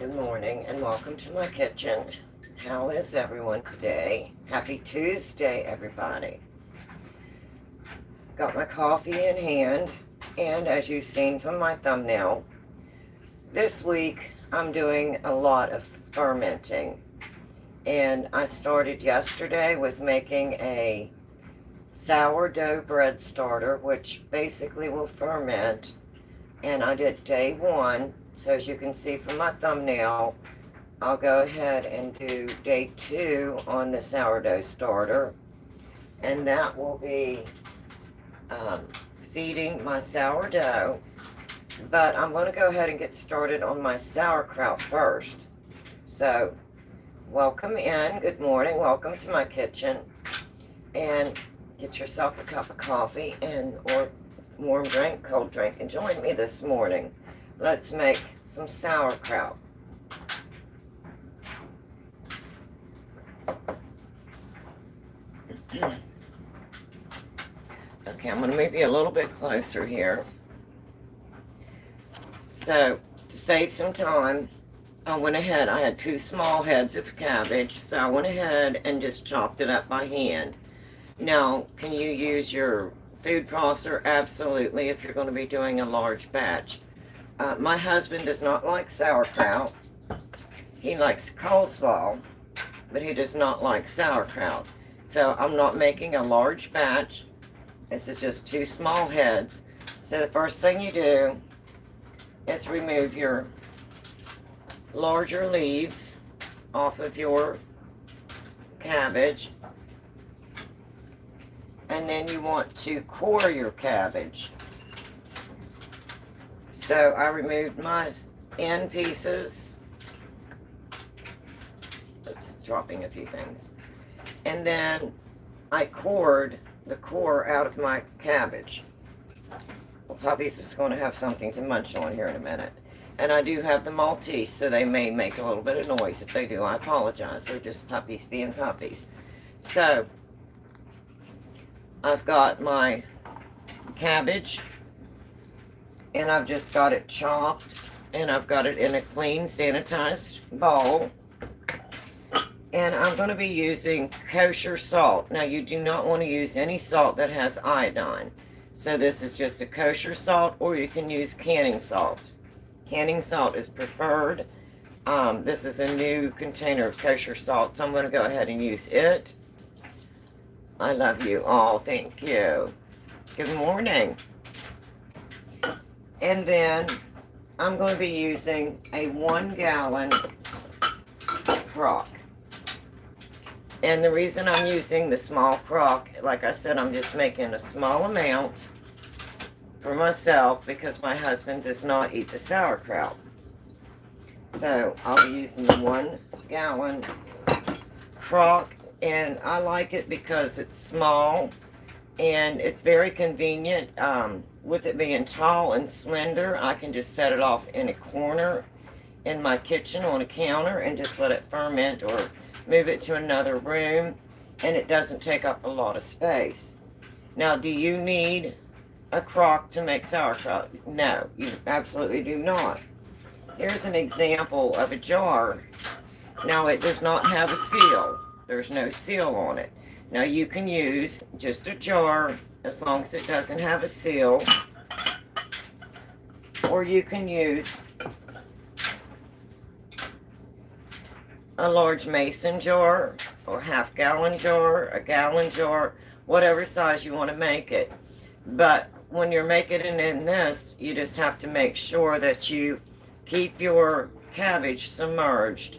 Good morning and welcome to my kitchen. How is everyone today? Happy Tuesday, everybody. Got my coffee in hand, and as you've seen from my thumbnail, this week I'm doing a lot of fermenting. And I started yesterday with making a sourdough bread starter, which basically will ferment. And I did day one. So as you can see from my thumbnail, I'll go ahead and do day 2 on the sourdough starter. And that will be feeding my sourdough. But I'm going to go ahead and get started on my sauerkraut first. So welcome in, good morning, welcome to my kitchen. And get yourself a cup of coffee and or warm drink, cold drink, and join me this morning. Let's make some sauerkraut. Okay, I'm going to move you a little bit closer here. So, to save some time, I went ahead, I had 2 small heads of cabbage, so I went ahead and just chopped it up by hand. Now, can you use your food processor? Absolutely, if you're going to be doing a large batch. My husband does not like sauerkraut. He likes coleslaw, but he does not like sauerkraut. So I'm not making a large batch. This is just 2 small heads. So the first thing you do is remove your larger leaves off of your cabbage. And then you want to core your cabbage. So I removed my end pieces. Oops, dropping a few things. And then I cored the core out of my cabbage. Well, Puppy's just going to have something to munch on here in a minute. And I do have the Maltese, so they may make a little bit of noise. If they do, I apologize. They're just puppies being puppies. So I've got my cabbage, and I've just got it chopped, and I've got it in a clean, sanitized bowl. And I'm going to be using kosher salt. Now, you do not want to use any salt that has iodine. So this is just a kosher salt, or you can use canning salt. Canning salt is preferred. This is a new container of kosher salt, so I'm going to go ahead and use it. I love you all. Thank you. Good morning. And then I'm going to be using a 1-gallon crock. And the reason I'm using the small crock, like I said, I'm just making a small amount for myself because my husband does not eat the sauerkraut. So I'll be using the 1-gallon crock. And I like it because it's small and it's very convenient. With it being tall and slender, I can just set it off in a corner in my kitchen on a counter and just let it ferment or move it to another room, and it doesn't take up a lot of space. Now, do you need a crock to make sauerkraut? No, you absolutely do not. Here's an example of a jar. Now, it does not have a seal. There's no seal on it. Now, you can use just a jar as long as it doesn't have a seal, or you can use a large mason jar or half-gallon jar, a gallon jar, whatever size you want to make it. But when you're making it in this, you just have to make sure that you keep your cabbage submerged.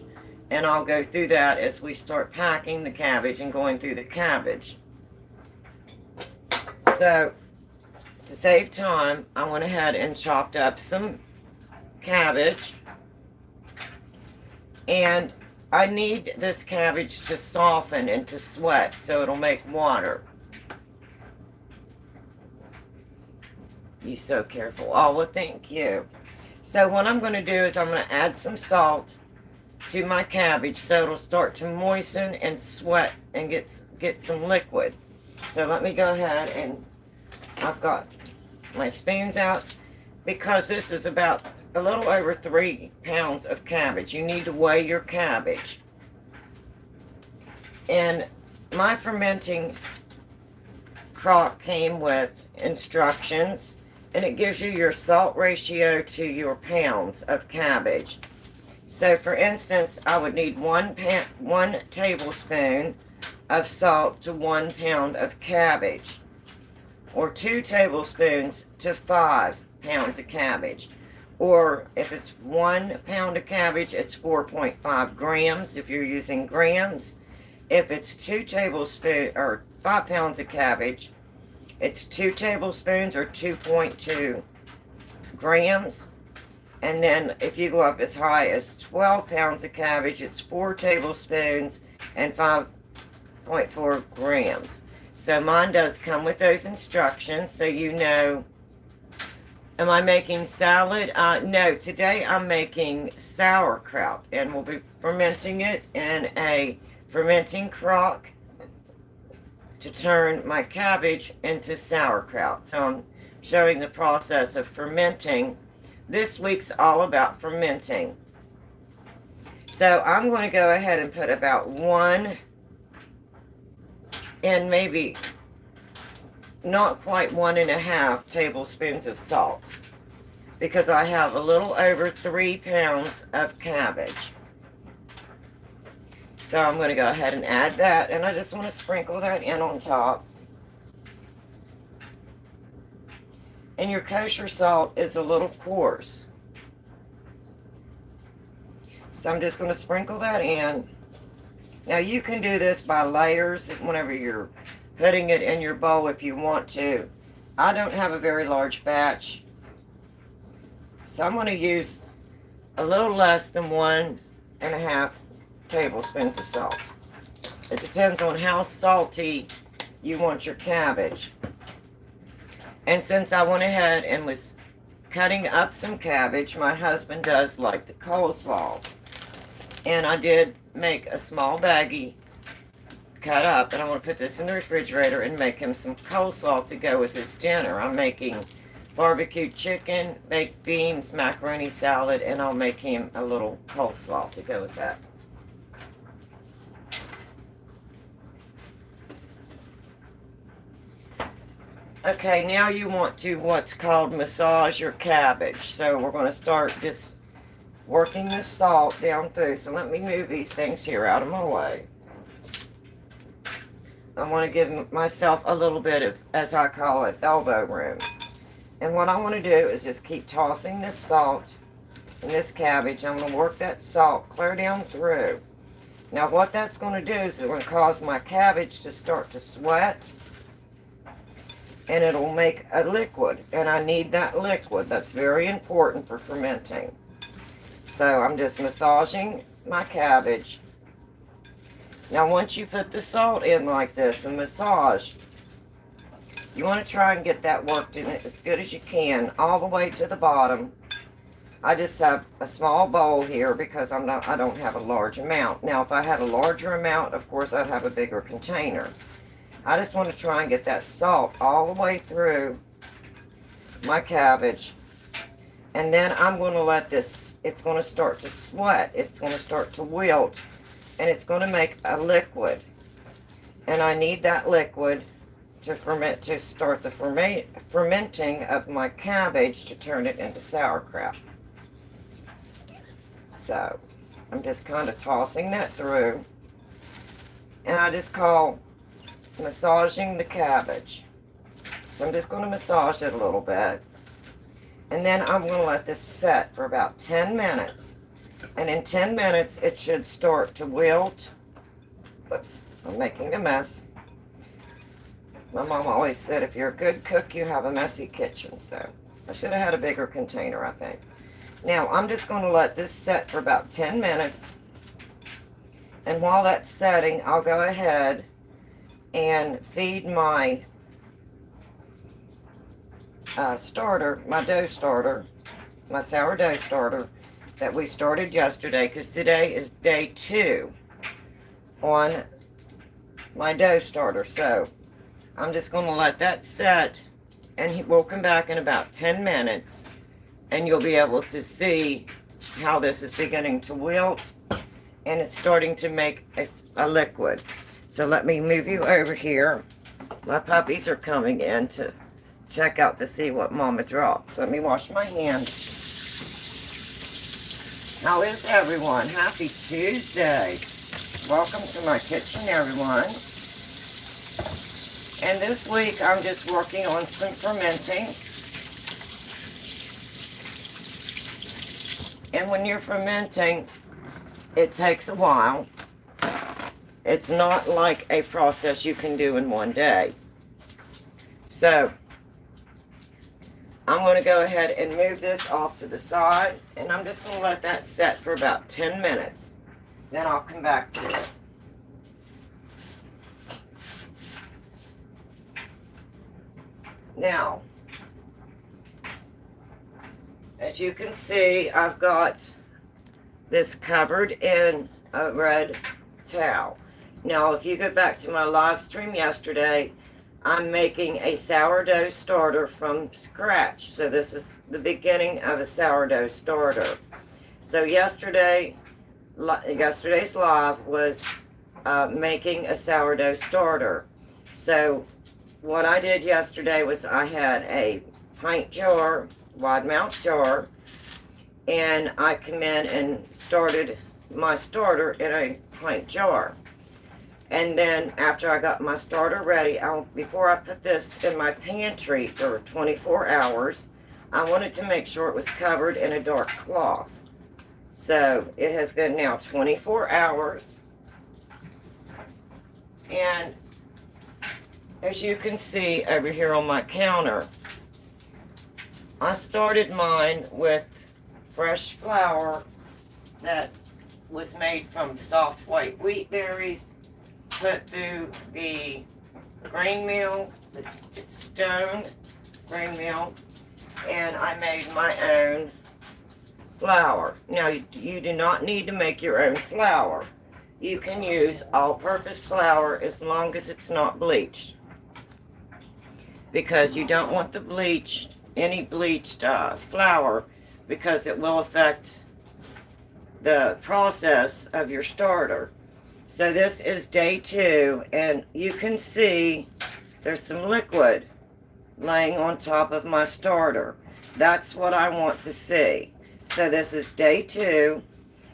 And I'll go through that as we start packing the cabbage and going through the cabbage. So, to save time, I went ahead and chopped up some cabbage. And I need this cabbage to soften and to sweat so it'll make water. You're so careful. Oh, well, thank you. So what I'm going to do is I'm going to add some salt to my cabbage so it'll start to moisten and sweat and get some liquid. So let me go ahead and I've got my spoons out because this is about a little over 3 pounds of cabbage. You need to weigh your cabbage. And my fermenting crock came with instructions, and it gives you your salt ratio to your pounds of cabbage. So for instance, I would need 1 tablespoon of salt to 1 pound of cabbage, or 2 tablespoons to 5 pounds of cabbage. Or if it's 1 pound of cabbage, it's 4.5 grams if you're using grams. If it's 2 tablespoons or 5 pounds of cabbage, it's 2 tablespoons or 2.2 grams. And then if you go up as high as 12 pounds of cabbage, it's 4 tablespoons and 5.4 grams. So mine does come with those instructions, so you know. Am I making salad? No, today I'm making sauerkraut, and we'll be fermenting it in a fermenting crock to turn my cabbage into sauerkraut. So I'm showing the process of fermenting. This week's all about fermenting. So I'm going to go ahead and put about 1 and maybe not quite 1.5 tablespoons of salt, because I have a little over 3 pounds of cabbage. So I'm going to go ahead and add that, and I just want to sprinkle that in on top. And your kosher salt is a little coarse, so I'm just going to sprinkle that in. Now you can do this by layers whenever you're putting it in your bowl if you want to. I don't have a very large batch, so I'm going to use a little less than 1.5 tablespoons of salt. It depends on how salty you want your cabbage. And since I went ahead and was cutting up some cabbage, my husband does like the coleslaw. And I did make a small baggie cut up, and I want to put this in the refrigerator and make him some coleslaw to go with his dinner. I'm making barbecued chicken, baked beans, macaroni salad, and I'll make him a little coleslaw to go with that. Okay, now you want to what's called massage your cabbage. So we're going to start just working the salt down through. So let me move these things here out of my way. I want to give myself a little bit of, as I call it, elbow room. And what I want to do is just keep tossing this salt and this cabbage. I'm going to work that salt clear down through. Now what that's going to do is it's going to cause my cabbage to start to sweat, and it'll make a liquid, and I need that liquid. That's very important for fermenting. So I'm just massaging my cabbage. Now once you put the salt in like this and massage, you want to try and get that worked in as good as you can, all the way to the bottom. I just have a small bowl here because I don't have a large amount. Now if I had a larger amount, of course I'd have a bigger container. I just want to try and get that salt all the way through my cabbage. And then I'm going to let this, it's going to start to sweat. It's going to start to wilt. And it's going to make a liquid. And I need that liquid to ferment, to start the fermenting of my cabbage to turn it into sauerkraut. So I'm just kind of tossing that through. And I just call massaging the cabbage. So I'm just going to massage it a little bit, and then I'm going to let this set for about 10 minutes, and in 10 minutes it should start to wilt. Whoops, I'm making a mess. My mom always said if you're a good cook you have a messy kitchen, so I should have had a bigger container, I think. Now I'm just going to let this set for about 10 minutes, and while that's setting I'll go ahead and feed my starter, my dough starter, my sourdough starter that we started yesterday, because today is day 2 on my dough starter. So I'm just going to let that set, and we'll come back in about 10 minutes and you'll be able to see how this is beginning to wilt, and it's starting to make a liquid. So let me move you over here. My puppies are coming in to check out to see what Mama dropped. So let me wash my hands. How is everyone? Happy Tuesday. Welcome to my kitchen, everyone. And this week I'm just working on some fermenting. And when you're fermenting, it takes a while. It's not like a process you can do in one day. So I'm going to go ahead and move this off to the side, and I'm just going to let that set for about 10 minutes. Then I'll come back to it. Now, as you can see, I've got this covered in a red towel. Now, if you go back to my live stream yesterday, I'm making a sourdough starter from scratch. So this is the beginning of a sourdough starter. So yesterday's live was making a sourdough starter. So what I did yesterday was I had a pint jar, wide mouth jar, and I come in and started my starter in a pint jar. And then after I got my starter ready, before I put this in my pantry for 24 hours, I wanted to make sure it was covered in a dark cloth. So it has been now 24 hours. And as you can see over here on my counter, I started mine with fresh flour that was made from soft white wheat berries, put through the grain mill, it's stoned grain mill, and I made my own flour. Now, you do not need to make your own flour. You can use all-purpose flour as long as it's not bleached, because you don't want any bleached flour, because it will affect the process of your starter. So this is day 2, and you can see there's some liquid laying on top of my starter. That's what I want to see. So this is day 2,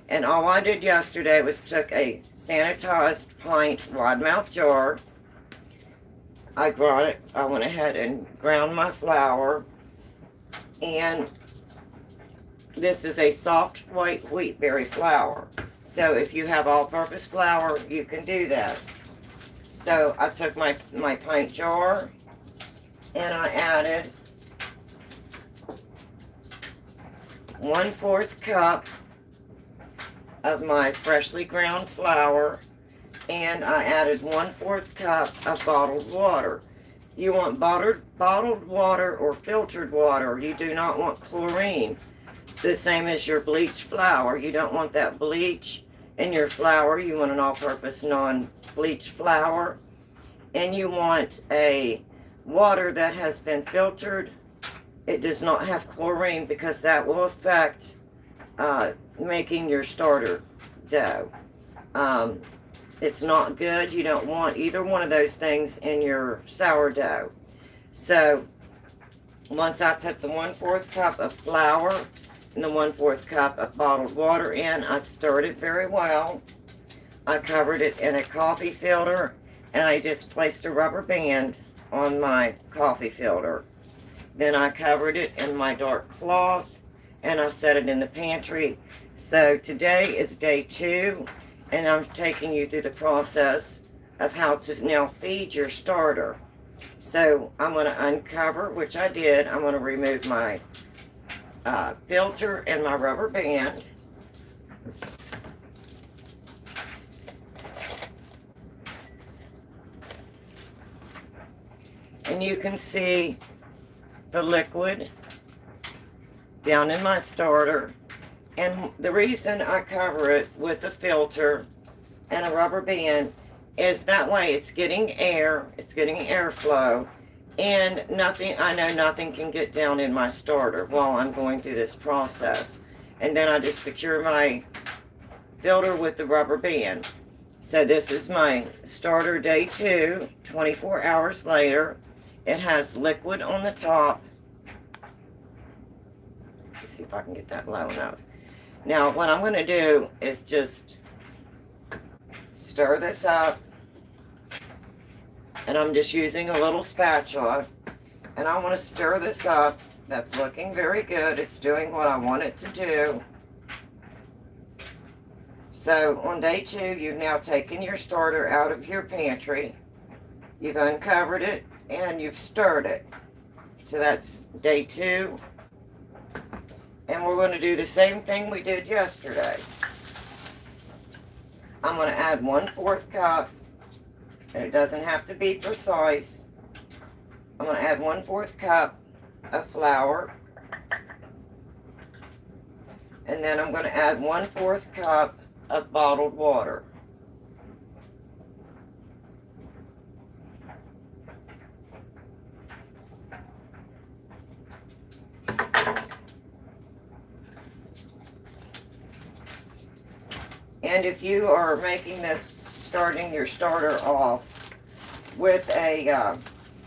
and all I did yesterday was took a sanitized pint wide mouth jar. I went ahead and ground my flour, and this is a soft white wheat berry flour. So if you have all-purpose flour, you can do that. So I took my pint jar, and I added 1/4 cup of my freshly ground flour, and I added 1/4 cup of bottled water. You want bottled water or filtered water. You do not want chlorine. The same as your bleached flour. You don't want that bleach in your flour. You want an all-purpose non-bleached flour. And you want a water that has been filtered. It does not have chlorine, because that will affect making your starter dough. It's not good. You don't want either one of those things in your sourdough. So once I put the 1/4 cup of flour and the 1/4 cup of bottled water in, I stirred it very well. I covered it in a coffee filter, and I just placed a rubber band on my coffee filter. Then I covered it in my dark cloth, and I set it in the pantry. So today is day 2, and I'm taking you through the process of how to now feed your starter. So I'm going to uncover, which I did. I'm going to remove my filter and my rubber band. And you can see the liquid down in my starter. And the reason I cover it with a filter and a rubber band is that way it's getting air, it's getting airflow, And I know nothing can get down in my starter while I'm going through this process. And then I just secure my filter with the rubber band. So this is my starter day 2, 24 hours later. It has liquid on the top. Let's see if I can get that low enough. Now what I'm going to do is just stir this up. And I'm just using a little spatula. And I want to stir this up. That's looking very good. It's doing what I want it to do. So on day 2, you've now taken your starter out of your pantry. You've uncovered it and you've stirred it. So that's day 2. And we're going to do the same thing we did yesterday. I'm going to add 1/4 cup. And it doesn't have to be precise. I'm going to add 1/4 cup of flour. And then I'm going to add 1/4 cup of bottled water. And if you are making this, starting your starter off with a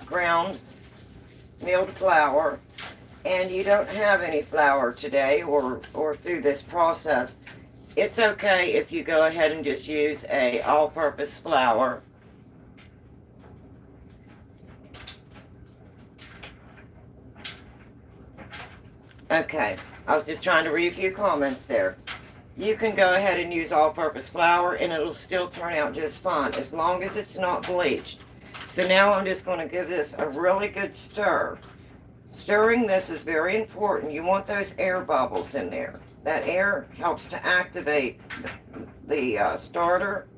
ground milled flour, and you don't have any flour today or through this process, it's okay if you go ahead and just use a all-purpose flour. Okay, I was just trying to read a few comments there. You can go ahead and use all-purpose flour and it'll still turn out just fine as long as it's not bleached. So now I'm just going to give this a really good stir. Stirring this is very important. You want those air bubbles in there. That air helps to activate the starter,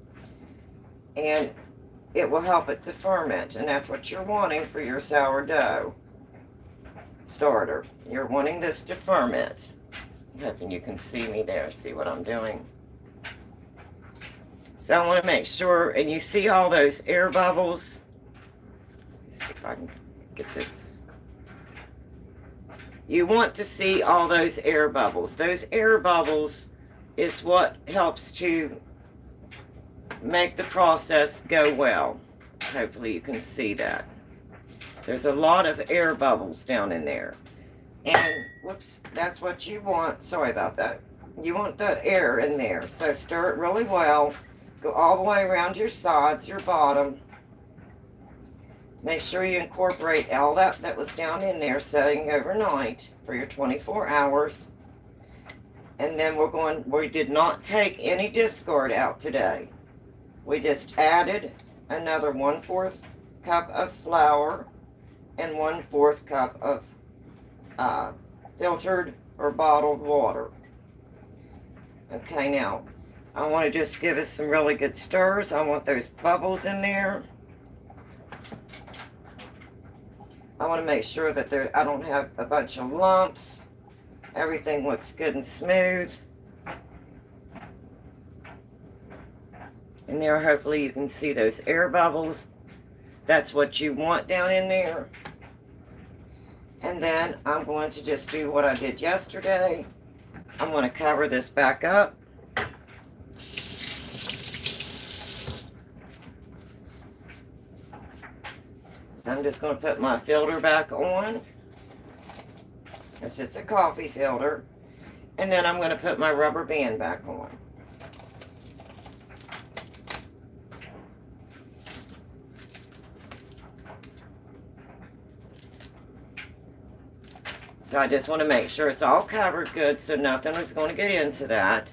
and it will help it to ferment, and that's what you're wanting for your sourdough starter. You're wanting this to ferment. I'm hoping you can see me there, see what I'm doing. So I want to make sure, and you see all those air bubbles. Let's see if I can get this. You want to see all those air bubbles. Those air bubbles is what helps to make the process go well. Hopefully you can see that. There's a lot of air bubbles down in there. And, whoops, that's what you want. Sorry about that. You want that air in there. So stir it really well. Go all the way around your sides, your bottom. Make sure you incorporate all that was down in there, setting overnight for your 24 hours. And then we did not take any discard out today. We just added another 1/4 cup of flour and 1/4 cup of filtered or bottled water. Okay, now I want to just give us some really good stirs. I want those bubbles in there. I want to make sure that I don't have a bunch of lumps. Everything looks good and smooth. In there, hopefully you can see those air bubbles. That's what you want down in there. And then I'm going to just do what I did yesterday. I'm going to cover this back up. So I'm just going to put my filter back on. It's just a coffee filter. And then I'm going to put my rubber band back on. So I just want to make sure it's all covered good so nothing is going to get into that.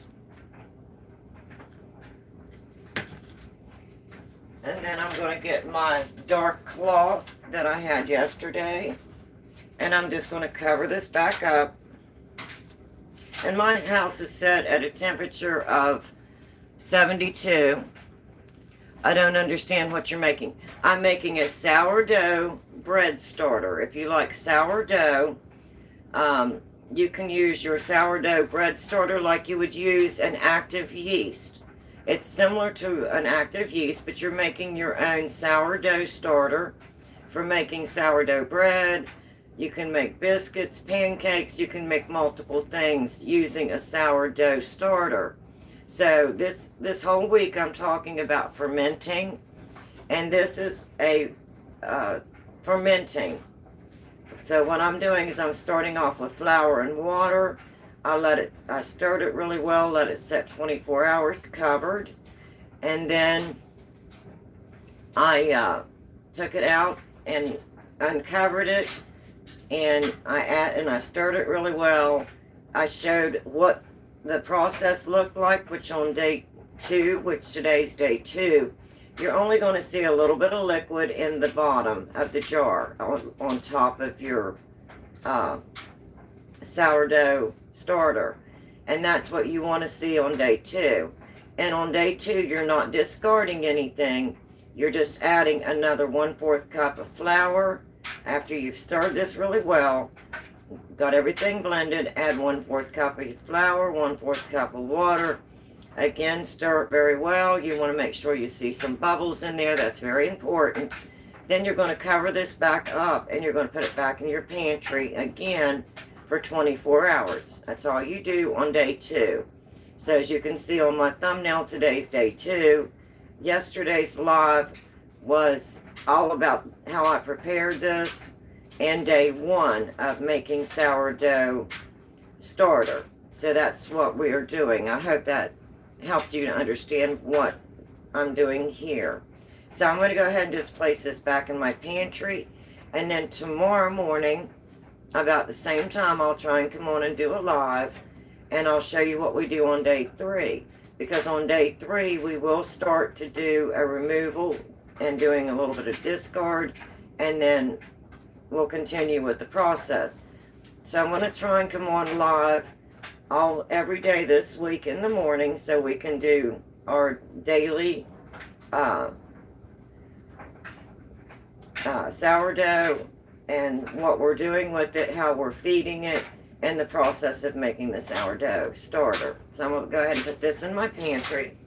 And then I'm going to get my dark cloth that I had yesterday. And I'm just going to cover this back up. And my house is set at a temperature of 72. I don't understand what you're making. I'm making a sourdough bread starter. If you like sourdough, you can use your sourdough bread starter like you would use an active yeast. It's similar to an active yeast, but you're making your own sourdough starter for making sourdough bread. You can make biscuits, pancakes. You can make multiple things using a sourdough starter. So this whole week I'm talking about fermenting, and this is a fermenting. So what I'm doing is I'm starting off with flour and water. I stirred it really well, let it set 24 hours covered, and then I took it out and uncovered it, and I stirred it really well. I showed what the process looked like, which on day 2, which today's day 2, you're only going to see a little bit of liquid in the bottom of the jar on top of your sourdough starter. And that's what you want to see on day 2. And on day 2, you're not discarding anything. You're just adding another 1/4 cup of flour. After you've stirred this really well, got everything blended, add 1/4 cup of flour, 1/4 cup of water. Again, stir it very well. You want to make sure you see some bubbles in there. That's very important. Then you're going to cover this back up, and you're going to put it back in your pantry again for 24 hours. That's all you do on day 2. So as you can see on my thumbnail, today's day 2. Yesterday's live was all about how I prepared this, and day 1 of making sourdough starter. So that's what we are doing. I hope that helped you to understand what I'm doing here. So I'm going to go ahead and just place this back in my pantry, and then tomorrow morning about the same time I'll try and come on and do a live, and I'll show you what we do on day 3, because on day 3 we will start to do a removal and doing a little bit of discard, and then we'll continue with the process. So I'm going to try and come on live every day this week in the morning, so we can do our daily sourdough and what we're doing with it, how we're feeding it, and the process of making the sourdough starter. So I'm going to go ahead and put this in my pantry.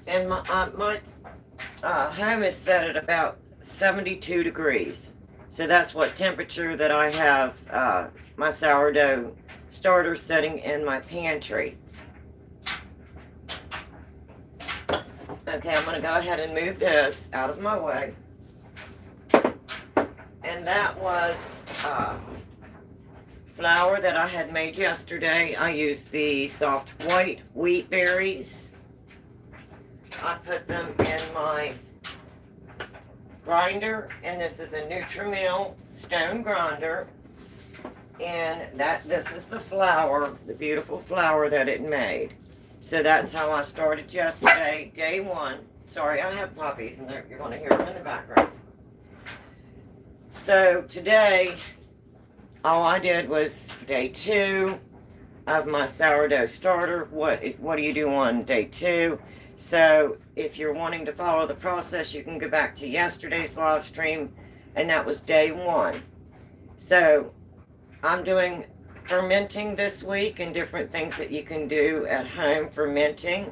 And my home is set at about 72 degrees. So that's what temperature that I have my sourdough starter setting in my pantry. Okay, I'm going to go ahead and move this out of my way. And that was flour that I had made yesterday. I used the soft white wheat berries. I put them in my grinder, and this is a Nutrimill stone grinder, and this is the flour, the beautiful flour that it made. So that's how I started yesterday, day 1. Sorry, I have puppies, and you're going to hear them in the background. So today, all I did was day 2 of my sourdough starter. What do you do on day 2? So if you're wanting to follow the process, you can go back to yesterday's live stream, and that was day 1. So I'm doing fermenting this week and different things that you can do at home fermenting.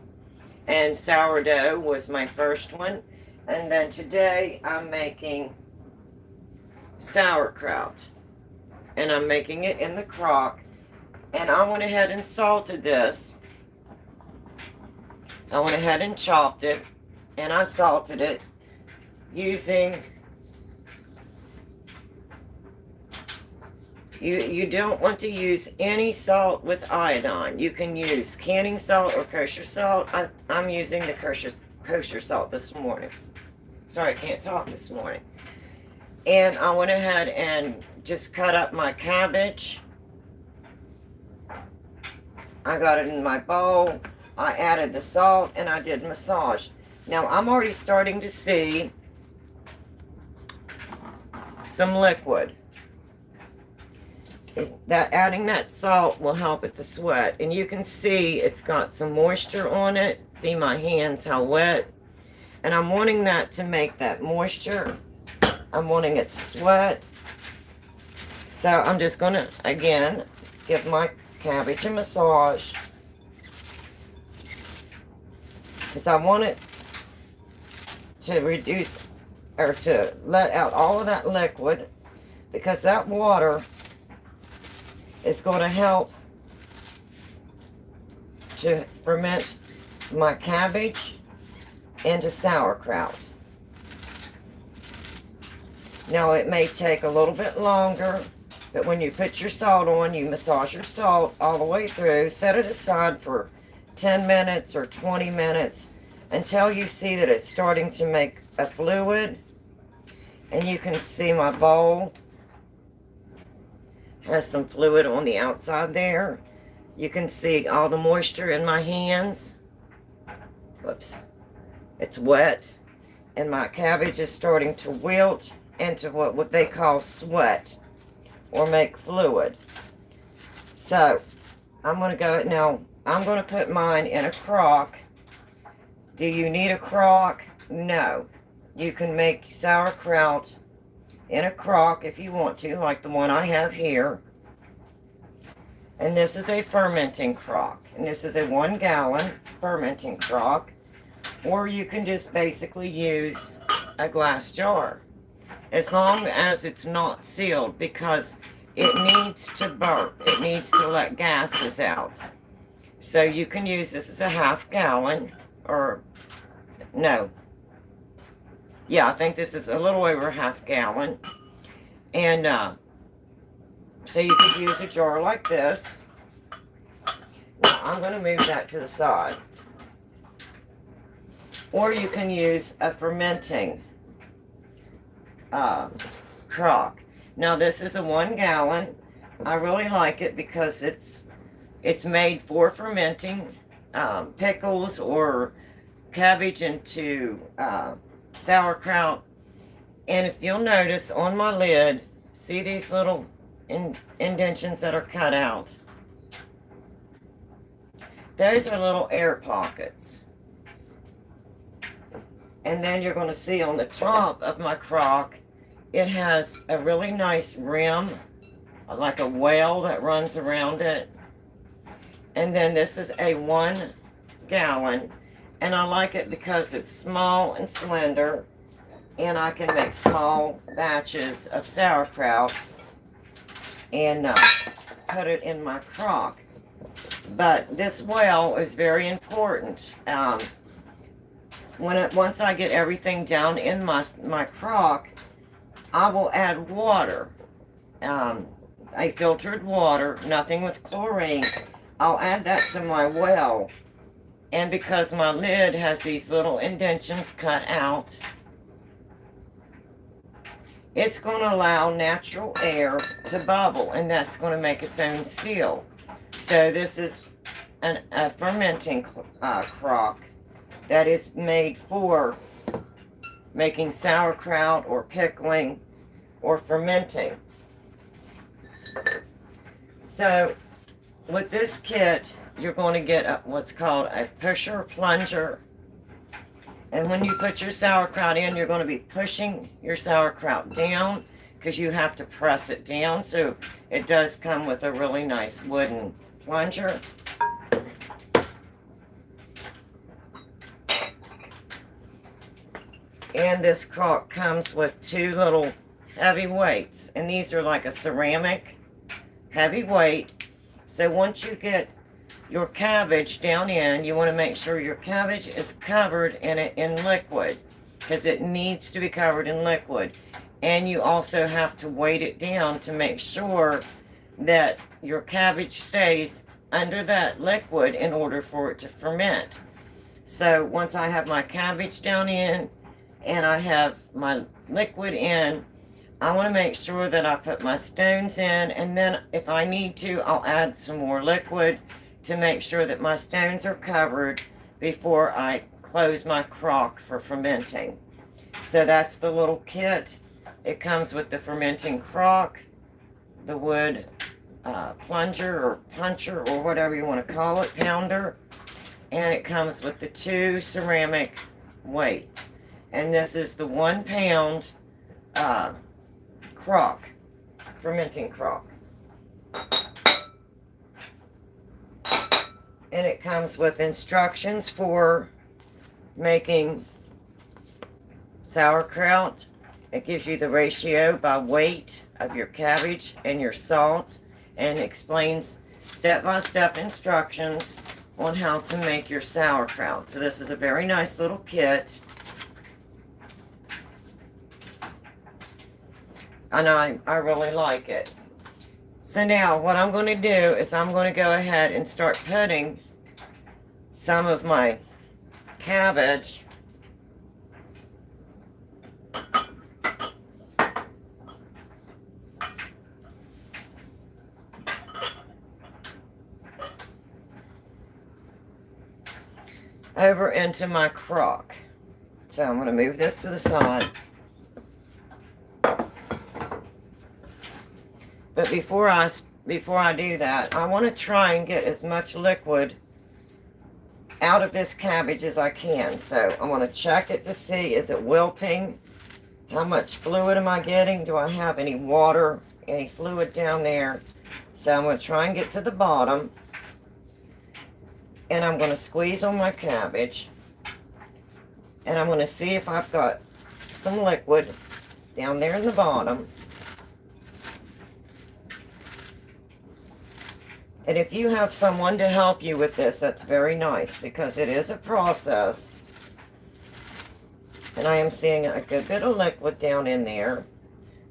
And sourdough was my first one. And then today I'm making sauerkraut. And I'm making it in the crock. And I went ahead and salted this. I went ahead and chopped it, and I salted it using, you don't want to use any salt with iodine. You can use canning salt or kosher salt. I'm using the kosher salt this morning. Sorry, I can't talk this morning. And I went ahead and just cut up my cabbage. I got it in my bowl. I added the salt, and I did massage. Now, I'm already starting to see some liquid. Adding that salt will help it to sweat. And you can see it's got some moisture on it. See my hands, how wet. And I'm wanting that to make that moisture. I'm wanting it to sweat. So I'm just going to, again, give my cabbage a massage, because I want it to reduce or to let out all of that liquid, because that water is going to help to ferment my cabbage into sauerkraut. Now it may take a little bit longer, but when you put your salt on, you massage your salt all the way through, set it aside for 10 minutes or 20 minutes until you see that it's starting to make a fluid. And you can see my bowl has some fluid on the outside there. You can see all the moisture in my hands. Whoops. It's wet. And my cabbage is starting to wilt into what they call sweat or make fluid. So I'm going to go now. I'm going to put mine in a crock. Do you need a crock? No. You can make sauerkraut in a crock if you want to, like the one I have here. And this is a fermenting crock. And this is a 1 gallon fermenting crock. Or you can just basically use a glass jar, as long as it's not sealed, because it needs to burp. It needs to let gases out. So you can use this as a 1/2 gallon, or no. Yeah, I think this is a little over 1/2 gallon. And so you could use a jar like this. Now I'm going to move that to the side. Or you can use a fermenting crock. Now this is a 1 gallon. I really like it because it's made for fermenting pickles or cabbage into sauerkraut. And if you'll notice on my lid, see these little indentions that are cut out? Those are little air pockets. And then you're going to see on the top of my crock, it has a really nice rim, like a well that runs around it. And then this is a 1 gallon. And I like it because it's small and slender. And I can make small batches of sauerkraut and put it in my crock. But this well is very important. Once I get everything down in my crock, I will add water, a filtered water, nothing with chlorine. I'll add that to my well, and because my lid has these little indentions cut out, it's going to allow natural air to bubble, and that's going to make its own seal. So this is a fermenting crock that is made for making sauerkraut or pickling or fermenting. So with this kit, you're going to get what's called a pusher plunger. And when you put your sauerkraut in, you're going to be pushing your sauerkraut down because you have to press it down. So it does come with a really nice wooden plunger. And this crock comes with 2 little heavy weights. And these are like a ceramic heavy weight. So once you get your cabbage down in, you want to make sure your cabbage is covered in liquid, because it needs to be covered in liquid. And you also have to weight it down to make sure that your cabbage stays under that liquid in order for it to ferment. So once I have my cabbage down in and I have my liquid in, I want to make sure that I put my stones in, and then if I need to, I'll add some more liquid to make sure that my stones are covered before I close my crock for fermenting. So that's the little kit. It comes with the fermenting crock, the wood plunger or puncher or whatever you want to call it, pounder, and it comes with the 2 ceramic weights. And this is the 1 pound crock, fermenting crock. And it comes with instructions for making sauerkraut. It gives you the ratio by weight of your cabbage and your salt, and explains step-by-step instructions on how to make your sauerkraut. So this is a very nice little kit. And I really like it. So now what I'm going to do is I'm going to go ahead and start putting some of my cabbage over into my crock. So I'm going to move this to the side. But before I do that, I want to try and get as much liquid out of this cabbage as I can. So I want to check it to see, is it wilting? How much fluid am I getting? Do I have any water, any fluid down there? So I'm going to try and get to the bottom. And I'm going to squeeze on my cabbage. And I'm going to see if I've got some liquid down there in the bottom. And if you have someone to help you with this, that's very nice, because it is a process. And I am seeing a good bit of liquid down in there.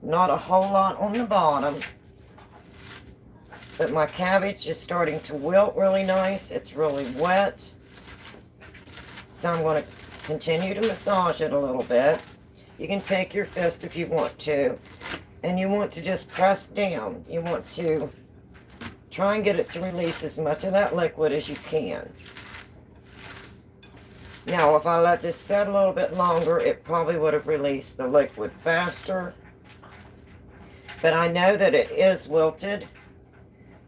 Not a whole lot on the bottom. But my cabbage is starting to wilt really nice. It's really wet. So I'm going to continue to massage it a little bit. You can take your fist if you want to. And you want to just press down. You want to try and get it to release as much of that liquid as you can. Now, if I let this set a little bit longer, it probably would have released the liquid faster. But I know that it is wilted.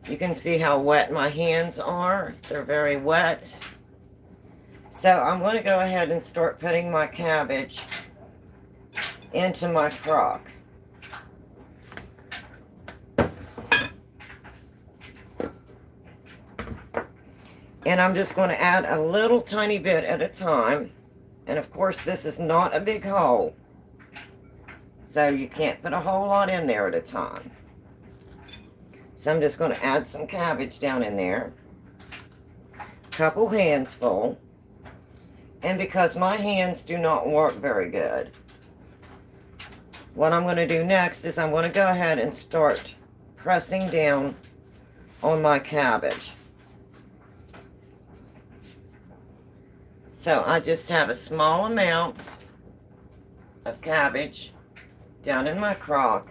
You can see how wet my hands are. They're very wet. So I'm going to go ahead and start putting my cabbage into my crock. And I'm just going to add a little tiny bit at a time. And of course, this is not a big hole. So you can't put a whole lot in there at a time. So I'm just going to add some cabbage down in there. A couple hands full. And because my hands do not work very good, what I'm going to do next is I'm going to go ahead and start pressing down on my cabbage. So I just have a small amount of cabbage down in my crock.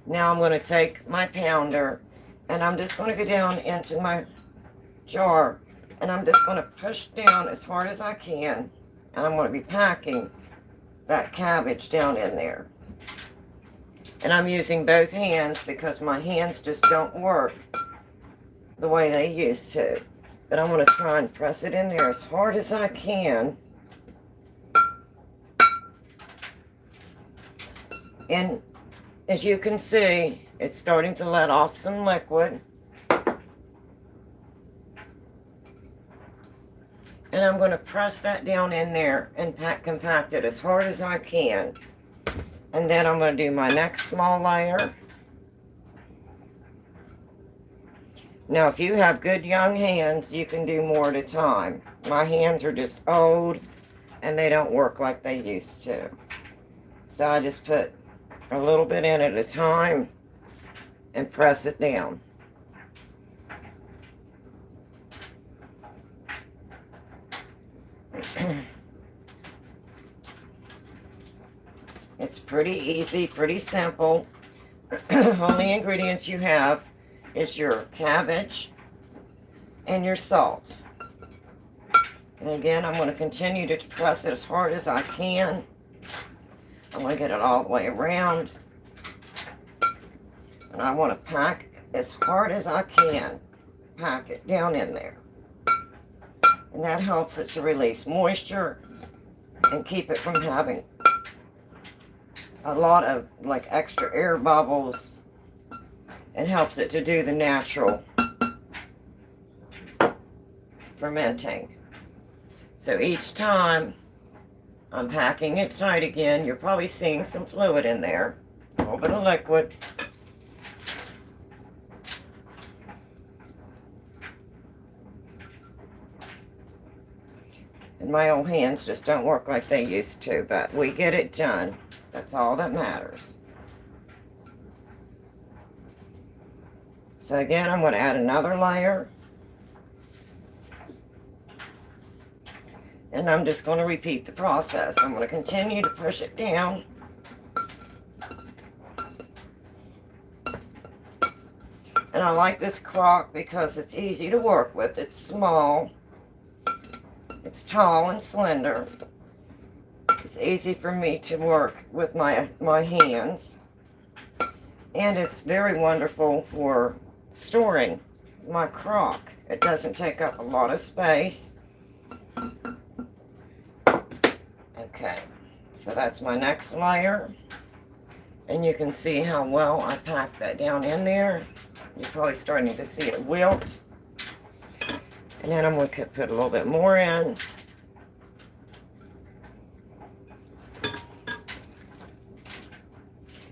Now I'm going to take my pounder and I'm just going to go down into my jar and I'm just going to push down as hard as I can, and I'm going to be packing that cabbage down in there. And I'm using both hands because my hands just don't work the way they used to. But I'm going to try and press it in there as hard as I can. And as you can see, it's starting to let off some liquid. And I'm going to press that down in there and compact it as hard as I can. And then I'm going to do my next small layer. Now, if you have good young hands, you can do more at a time. My hands are just old, and they don't work like they used to. So I just put a little bit in at a time and press it down. It's pretty easy, pretty simple. Only ingredients you have is your cabbage and your salt. And again, I'm going to continue to press it as hard as I can. I want to get it all the way around. And I want to pack as hard as I can. Pack it down in there. And that helps it to release moisture and keep it from having a lot of like extra air bubbles. It helps it to do the natural fermenting. So each time I'm packing it tight again, you're probably seeing some fluid in there, a little bit of liquid. And my old hands just don't work like they used to, but we get it done. That's all that matters. So again, I'm going to add another layer. And I'm just going to repeat the process. I'm going to continue to push it down. And I like this crock because it's easy to work with. It's small. It's tall and slender. It's easy for me to work with my hands. And it's very wonderful for storing my crock. It doesn't take up a lot of space. Okay, so that's my next layer. And you can see how well I packed that down in there. You're probably starting to see it wilt. And then I'm going to put a little bit more in.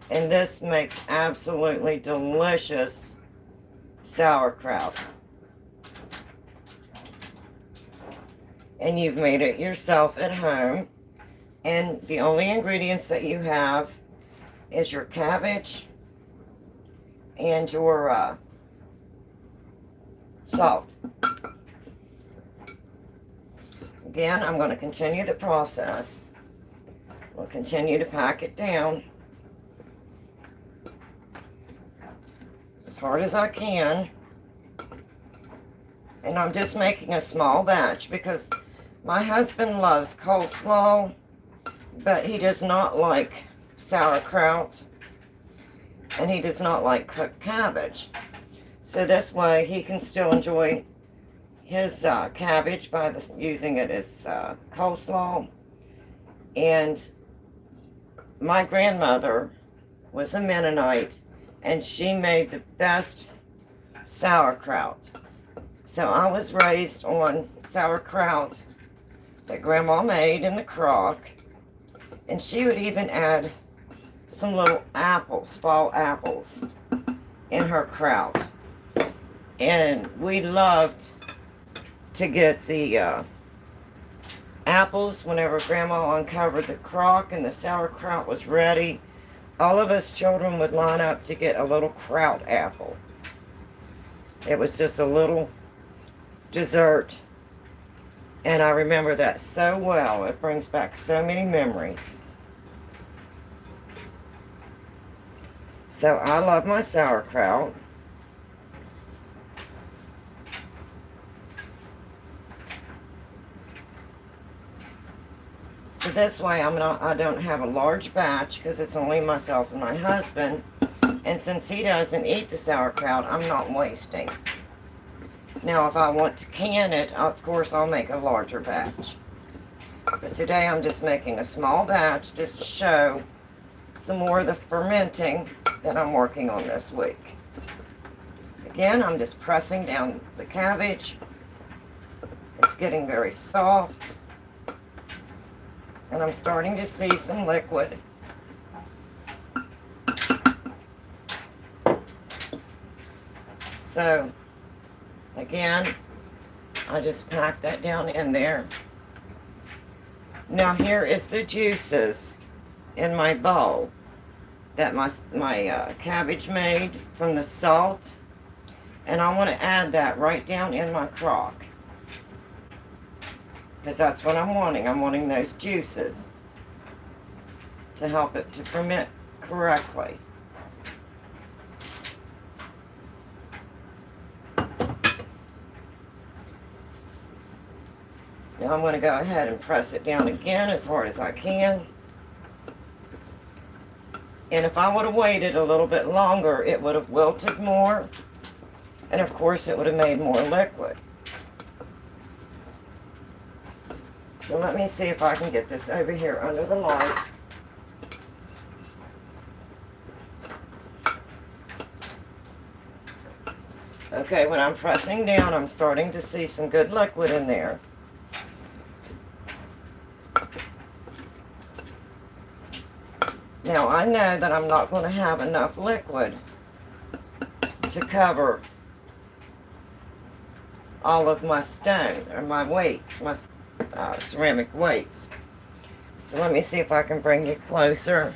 And this makes absolutely delicious sauerkraut. And you've made it yourself at home. And the only ingredients that you have is your cabbage and your salt. Again, I'm going to continue the process. We'll continue to pack it down as hard as I can. And I'm just making a small batch because my husband loves coleslaw, but he does not like sauerkraut, and he does not like cooked cabbage. So this way he can still enjoy his cabbage by using it as coleslaw. And my grandmother was a Mennonite, and she made the best sauerkraut. So I was raised on sauerkraut that Grandma made in the crock, and she would even add some little apples, fall apples, in her kraut. And we loved to get the apples whenever Grandma uncovered the crock and the sauerkraut was ready. All of us children would line up to get a little kraut apple. It was just a little dessert, and I remember that so well. It brings back so many memories. So I love my sauerkraut. So this way I don't have a large batch because it's only myself and my husband. And since he doesn't eat the sauerkraut, I'm not wasting. Now, if I want to can it, of course, I'll make a larger batch. But today I'm just making a small batch just to show some more of the fermenting that I'm working on this week. Again, I'm just pressing down the cabbage. It's getting very soft. And I'm starting to see some liquid. So, again, I just pack that down in there. Now here is the juices in my bowl that my cabbage made from the salt. And I want to add that right down in my crock, because that's what I'm wanting. I'm wanting those juices to help it to ferment correctly. Now I'm going to go ahead and press it down again as hard as I can. And if I would have waited a little bit longer, it would have wilted more. And of course, it would have made more liquid. So let me see if I can get this over here under the light. Okay, when I'm pressing down, I'm starting to see some good liquid in there. Now, I know that I'm not going to have enough liquid to cover all of my stone, or my weights, my ceramic weights. So let me see if I can bring you closer,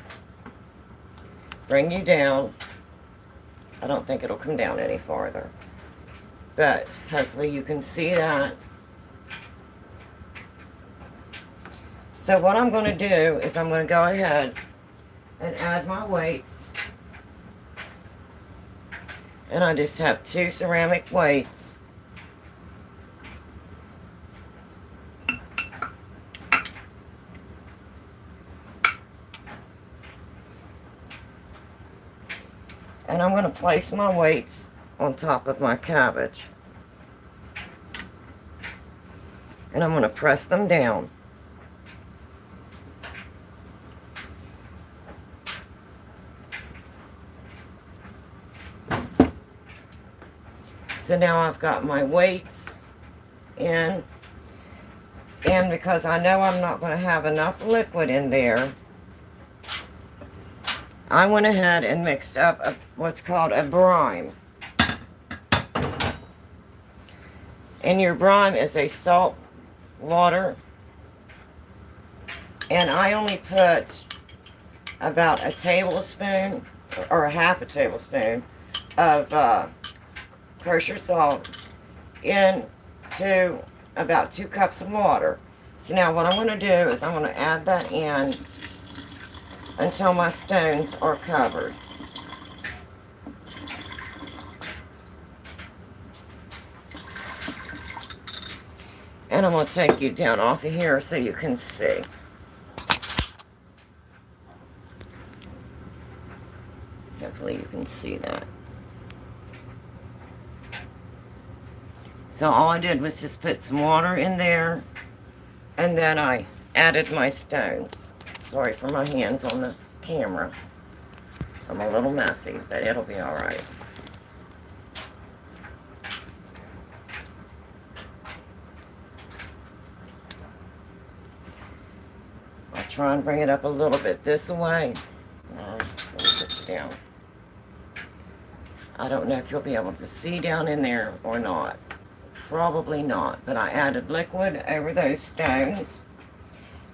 bring you down. I don't think it'll come down any farther, but hopefully you can see that. So what I'm going to do is I'm going to go ahead and add my weights. And I just have 2 ceramic weights. And I'm going to place my weights on top of my cabbage. And I'm going to press them down. So now I've got my weights in. And because I know I'm not going to have enough liquid in there, I went ahead and mixed up what's called a brine. And your brine is a salt water. And I only put about a tablespoon, or a half a tablespoon, of kosher salt into about 2 cups of water. So now what I'm going to do is I'm going to add that in until my stones are covered. And I'm going to take you down off of here so you can see. Hopefully you can see that. So all I did was just put some water in there, and then I added my stones. Sorry for my hands on the camera. I'm a little messy, but it'll be all right. I'll try and bring it up a little bit this way. Let me put you down. I don't know if you'll be able to see down in there or not. Probably not, but I added liquid over those stones.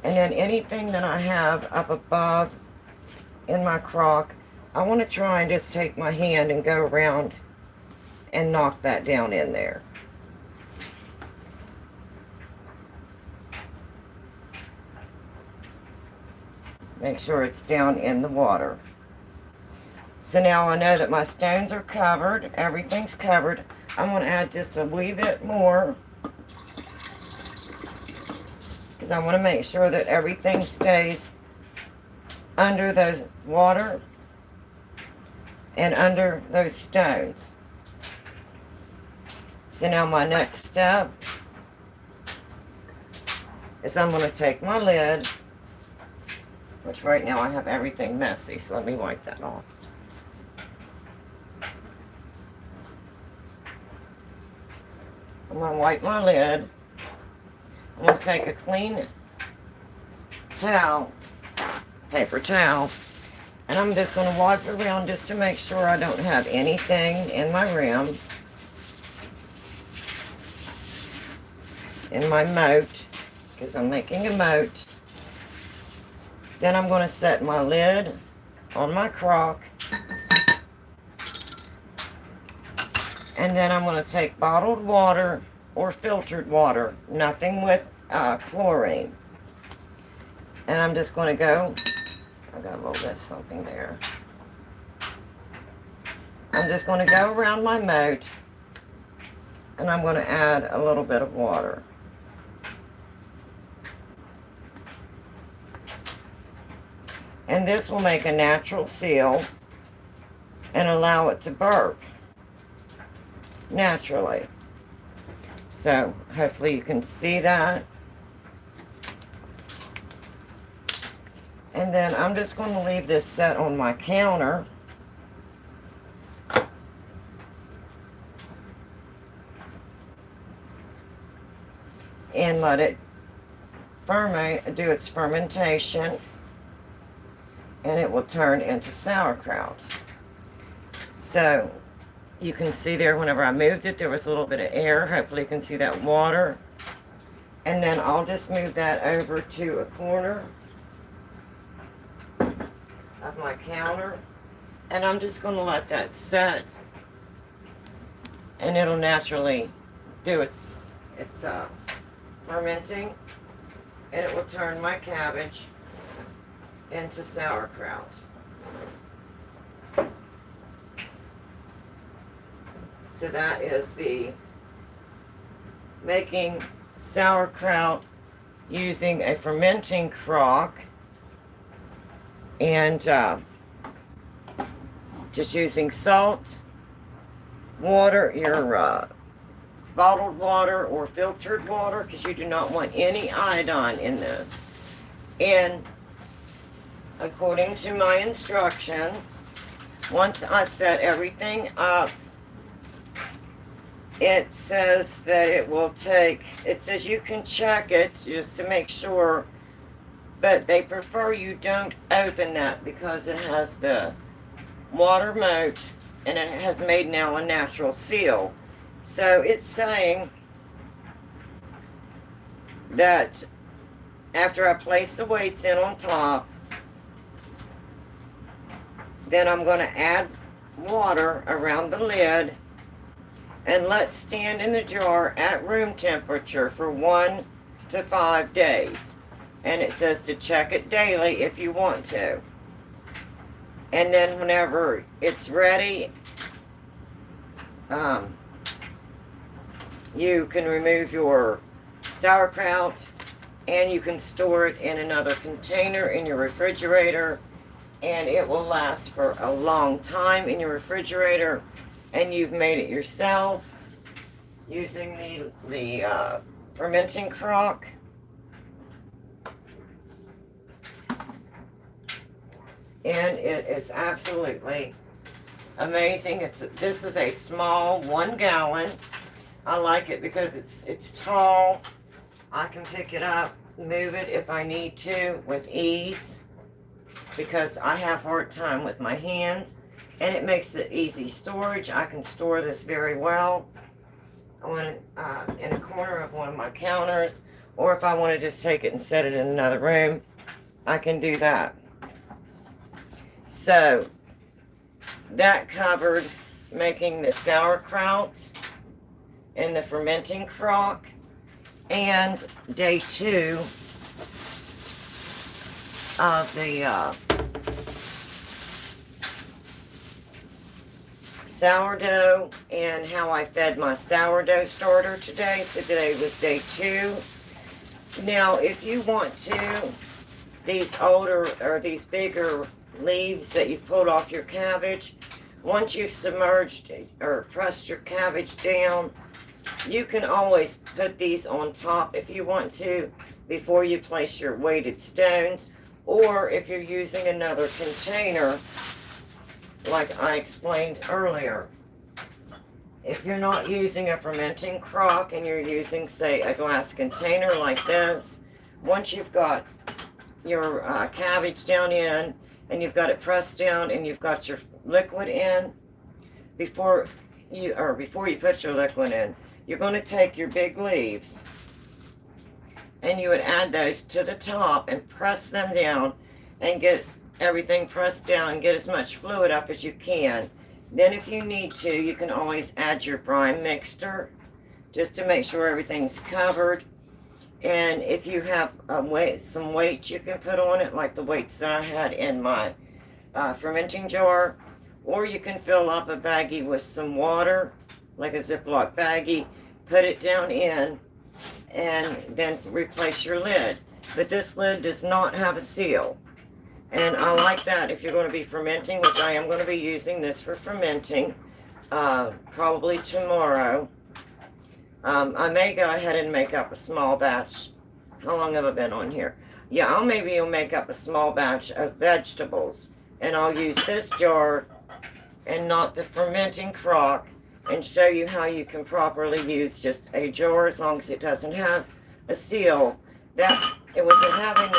And then anything that I have up above in my crock, I want to try and just take my hand and go around and knock that down in there. Make sure it's down in the water. So now I know that my stones are covered, everything's covered. I'm going to add just a wee bit more, because I want to make sure that everything stays under the water and under those stones. So now my next step is I'm going to take my lid, which right now I have everything messy, so let me wipe that off. I'm going to wipe my lid. I'm going to take a clean towel, paper towel, and I'm just going to wipe it around just to make sure I don't have anything in my rim, in my moat, because I'm making a moat. Then I'm going to set my lid on my crock, and then I'm going to take bottled water or filtered water, nothing with chlorine. And I'm just going to go, I got a little bit of something there. I'm just going to go around my moat, and I'm going to add a little bit of water. And this will make a natural seal and allow it to burp naturally. So hopefully you can see that. And then I'm just going to leave this set on my counter. let it ferment, do its fermentation, and it will turn into sauerkraut. So you can see there, whenever I moved it, there was a little bit of air. Hopefully you can see that water. And then I'll just move that over to a corner of my counter. And I'm just going to let that set. And it'll naturally do its fermenting. And it will turn my cabbage into sauerkraut. So that is the making sauerkraut using a fermenting crock, and just using salt, water, your bottled water or filtered water, because you do not want any iodine in this. And according to my instructions, once I set everything up, it says that it will take, it says you can check it just to make sure, but they prefer you don't open that because it has the water moat and it has made now a natural seal. So it's saying that after I place the weights in on top, then I'm going to add water around the lid and let stand in the jar at room temperature for 1 to 5 days. And it says to check it daily if you want to. And then whenever it's ready, you can remove your sauerkraut and you can store it in another container in your refrigerator, and it will last for a long time in your refrigerator. And you've made it yourself using the fermenting crock. And it is absolutely amazing. This is a small 1 gallon. I like it because it's tall. I can pick it up, move it if I need to with ease, because I have a hard time with my hands. And it makes it easy storage. I can store this very well in a corner of one of my counters, or if I want to just take it and set it in another room, I can do that. So that covered making the sauerkraut in the fermenting crock, and day 2 of the sourdough, and how I fed my sourdough starter today. So today was day 2. Now, if you want to, these older or these bigger leaves that you've pulled off your cabbage, once you've submerged or pressed your cabbage down, you can always put these on top if you want to before you place your weighted stones, or if you're using another container like I explained earlier. If you're not using a fermenting crock and you're using, say, a glass container like this, once you've got your cabbage down in and you've got it pressed down and you've got your liquid in, before you put your liquid in, you're going to take your big leaves and you would add those to the top and press them down and get everything pressed down and get as much fluid up as you can. Then if you need to, you can always add your brine mixture just to make sure everything's covered. And if you have some weights you can put on it, like the weights that I had in my fermenting jar, or you can fill up a baggie with some water, like a Ziploc baggie, put it down in, and then replace your lid. But this lid does not have a seal. And I like that if you're going to be fermenting, which I am going to be using this for fermenting, probably tomorrow. I may go ahead and make up a small batch. How long have I been on here? Yeah, maybe I'll make up a small batch of vegetables. And I'll use this jar and not the fermenting crock, and show you how you can properly use just a jar as long as it doesn't have a seal, that with it having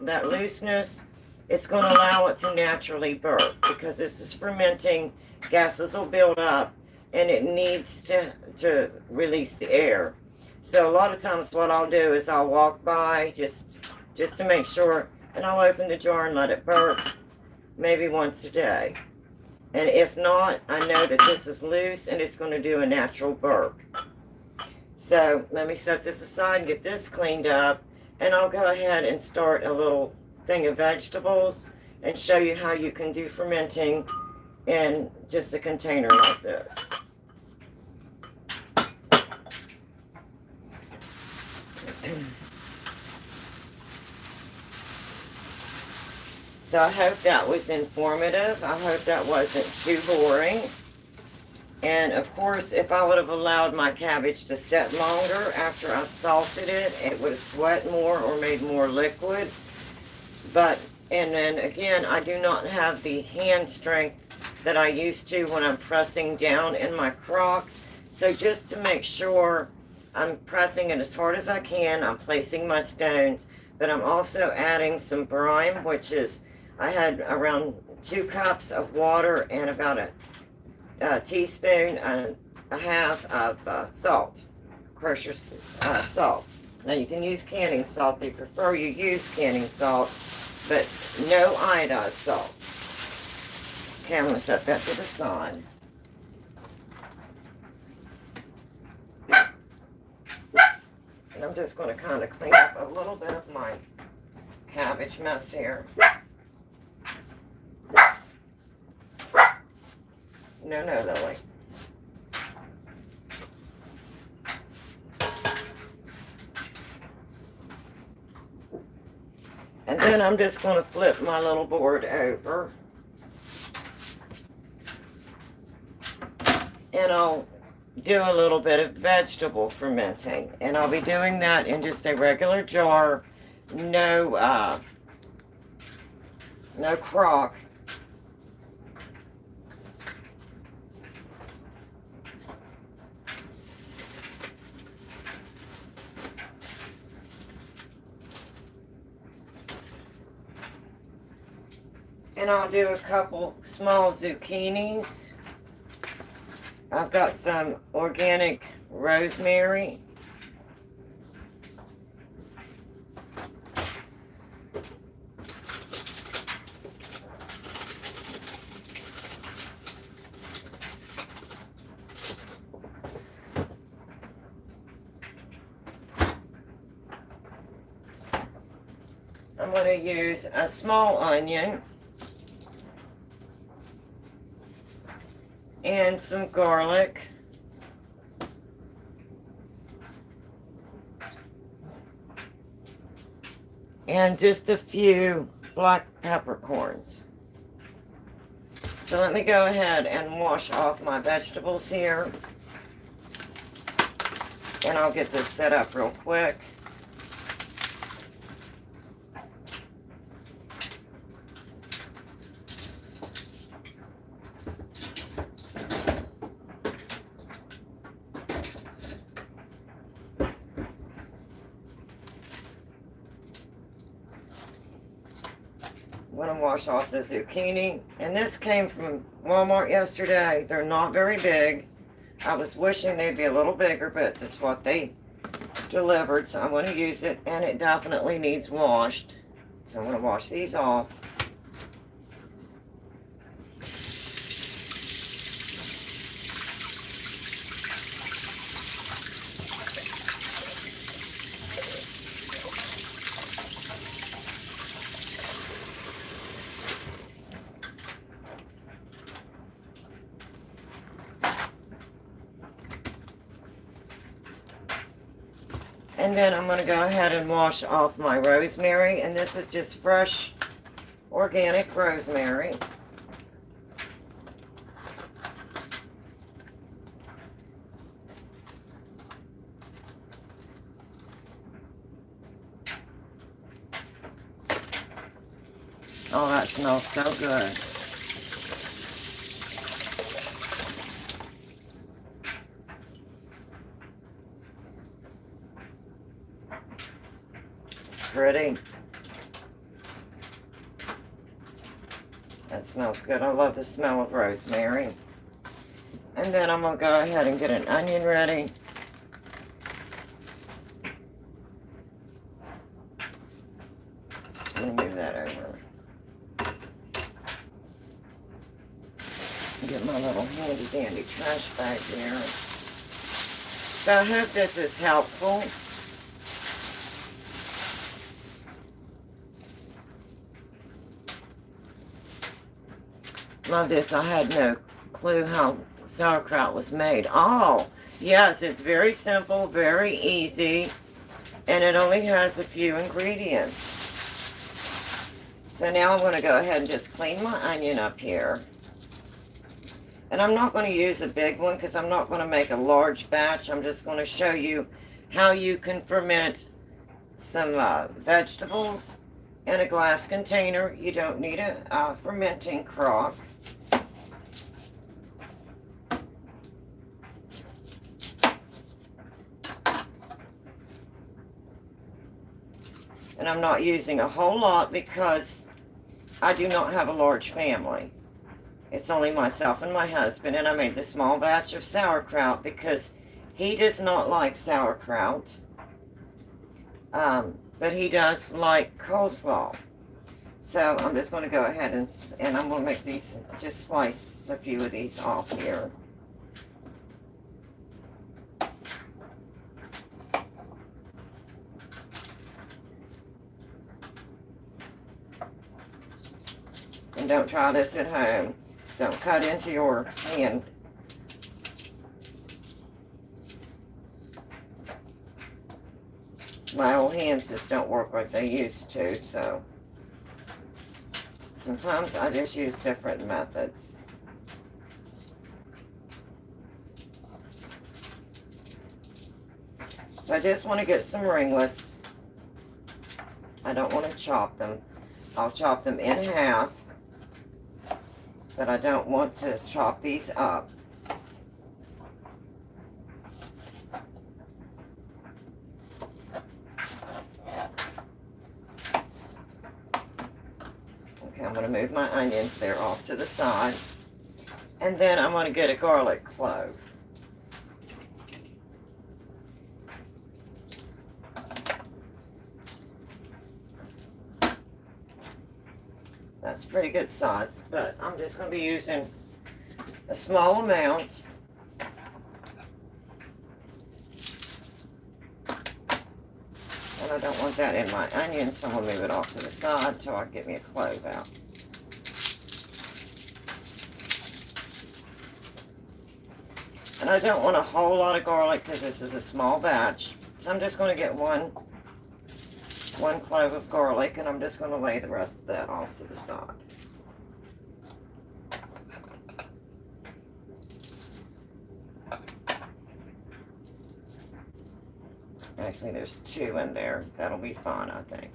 that looseness, it's going to allow it to naturally burp, because this is fermenting. Gases will build up, and it needs to release the air. So a lot of times what I'll do is I'll walk by just to make sure, and I'll open the jar and let it burp maybe once a day. And if not, I know that this is loose and it's going to do a natural burp. So let me set this aside and get this cleaned up, and I'll go ahead and start a little thing of vegetables and show you how you can do fermenting in just a container like this. So I hope that was informative. I hope that wasn't too boring. And of course, if I would have allowed my cabbage to set longer after I salted it, it would have sweat more or made more liquid. And then again, I do not have the hand strength that I used to when I'm pressing down in my crock. So just to make sure I'm pressing it as hard as I can, I'm placing my stones, but I'm also adding some brine, which is, I had around 2 cups of water and about a teaspoon and a half of salt, kosher salt. Now you can use canning salt. They prefer you use canning salt, but no iodized salt. Okay, I'm going to set that to the side. And I'm just going to kind of clean up a little bit of my cabbage mess here. No, Lily. And then I'm just going to flip my little board over. And I'll do a little bit of vegetable fermenting. And I'll be doing that in just a regular jar. No crock. And I'll do a couple small zucchinis. I've got some organic rosemary. I'm going to use a small onion and some garlic. And just a few black peppercorns. So let me go ahead and wash off my vegetables here. And I'll get this set up real quick. I'm going to wash off the zucchini. And this came from Walmart yesterday. They're not very big. I was wishing they'd be a little bigger, but that's what they delivered. So I'm going to use it. And it definitely needs washed. So I'm going to wash these off. And then I'm going to go ahead and wash off my rosemary. And this is just fresh, organic rosemary. Oh, that smells so good. pretty? That smells good. I love the smell of rosemary. And then I'm going to go ahead and get an onion ready. Let me move that over. Get my little handy dandy trash bag here. So I hope this is helpful. Love this. I had no clue how sauerkraut was made. Oh, yes, it's very simple, very easy, and it only has a few ingredients. So now I'm going to go ahead and just clean my onion up here. And I'm not going to use a big one because I'm not going to make a large batch. I'm just going to show you how you can ferment some vegetables in a glass container. You don't need a fermenting crock. And I'm not using a whole lot because I do not have a large family. It's only myself and my husband, and I made the small batch of sauerkraut because he does not like sauerkraut, but he does like coleslaw. So I'm just going to go ahead and I'm going to make these, just slice a few of these off here. And don't try this at home. Don't cut into your hand. My old hands just don't work like they used to, so sometimes I just use different methods. So I just want to get some ringlets. I don't want to chop them. I'll chop them in half. But I don't want to chop these up. Okay, I'm going to move my onions there off to the side. And then I'm going to get a garlic clove. That's pretty good size, but I'm just going to be using a small amount. And I don't want that in my onions, so I'm going to move it off to the side until I get me a clove out. And I don't want a whole lot of garlic because this is a small batch. So I'm just going to get one clove of garlic, and I'm just going to lay the rest of that off to the side. Actually, there's 2 in there. That'll be fine, I think.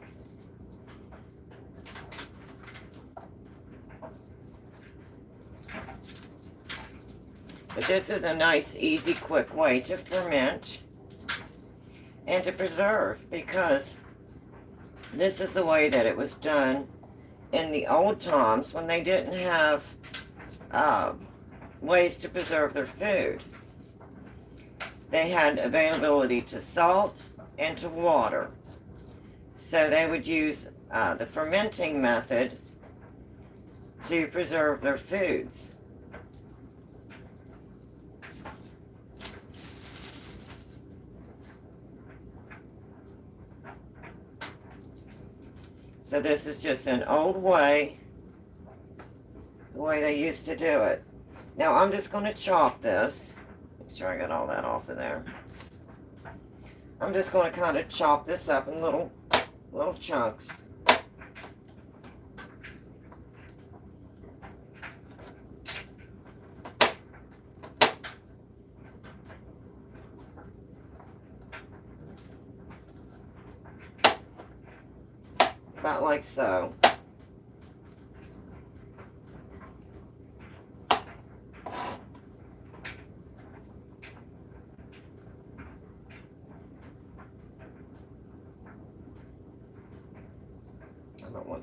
But this is a nice, easy, quick way to ferment and to preserve, because this is the way that it was done in the old times when they didn't have ways to preserve their food. They had availability to salt and to water. So they would use the fermenting method to preserve their foods. So this is just an old way, the way they used to do it. Now I'm just going to chop this. Make sure I got all that off of there. I'm just going to kind of chop this up in little chunks. About like so.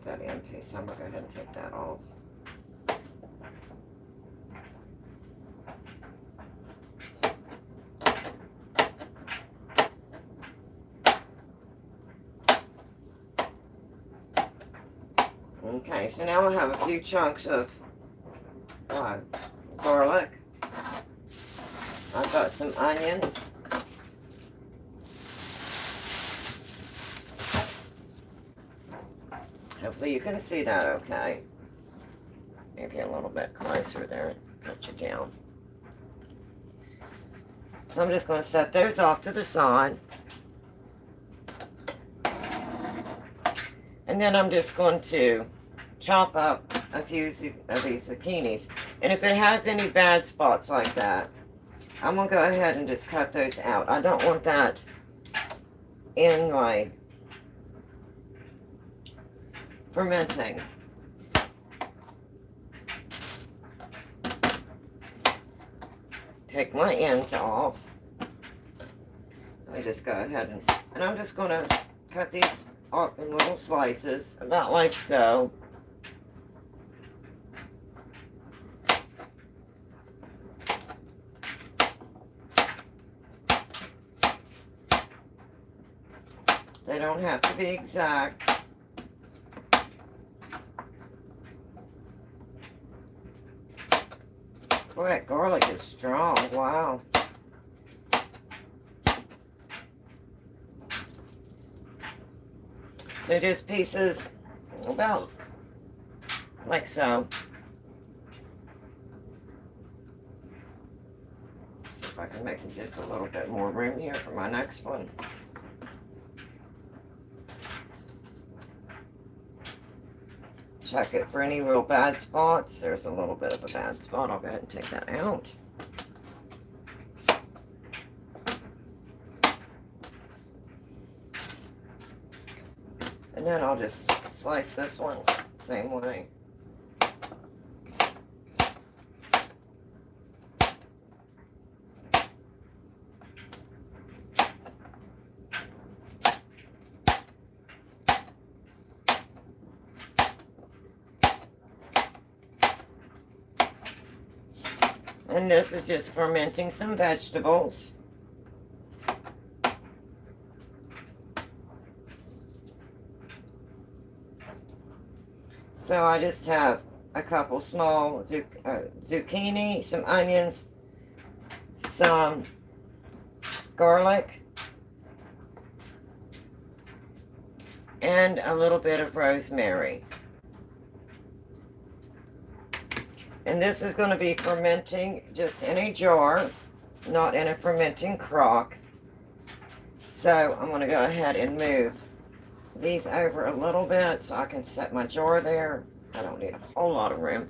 that end piece. I'm going to go ahead and take that off. Okay, so now I have a few chunks of garlic. I've got some onions. Hopefully you can see that okay. Maybe a little bit closer there, cut you down. So I'm just going to set those off to the side. And then I'm just going to chop up a few of these zucchinis. And if it has any bad spots like that, I'm going to go ahead and just cut those out. I don't want that in my fermenting. Take my ends off. I just go ahead and I'm just going to cut these up in little slices, about like so. They don't have to be exact. Boy, that garlic is strong. Wow. So just pieces about like so. See if I can make just a little bit more room here for my next one. Check it for any real bad spots. There's a little bit of a bad spot. I'll go ahead and take that out. And then I'll just slice this one same way. And this is just fermenting some vegetables. So I just have a couple small zucchini, some onions, some garlic, and a little bit of rosemary. And this is going to be fermenting just in a jar, not in a fermenting crock. So I'm going to go ahead and move these over a little bit so I can set my jar there. I don't need a whole lot of room.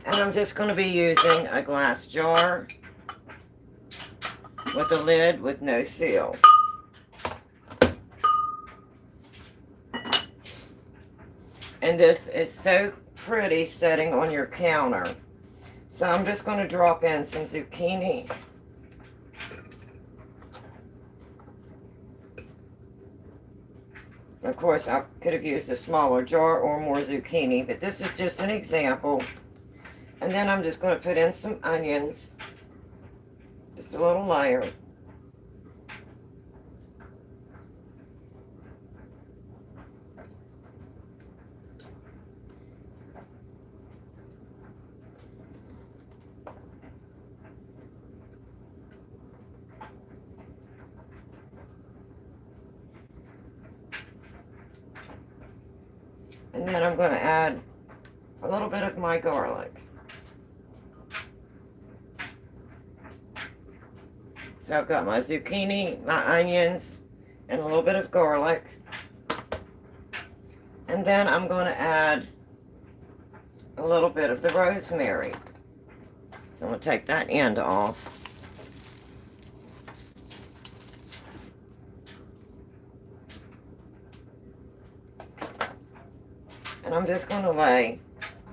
And I'm just going to be using a glass jar with a lid with no seal. And this is so pretty sitting on your counter. So I'm just going to drop in some zucchini. Of course, I could have used a smaller jar or more zucchini, but this is just an example. And then I'm just going to put in some onions, just a little layer. And then I'm going to add a little bit of my garlic. So I've got my zucchini, my onions, and a little bit of garlic. And then I'm going to add a little bit of the rosemary. So I'm going to take that end off. And I'm just going to lay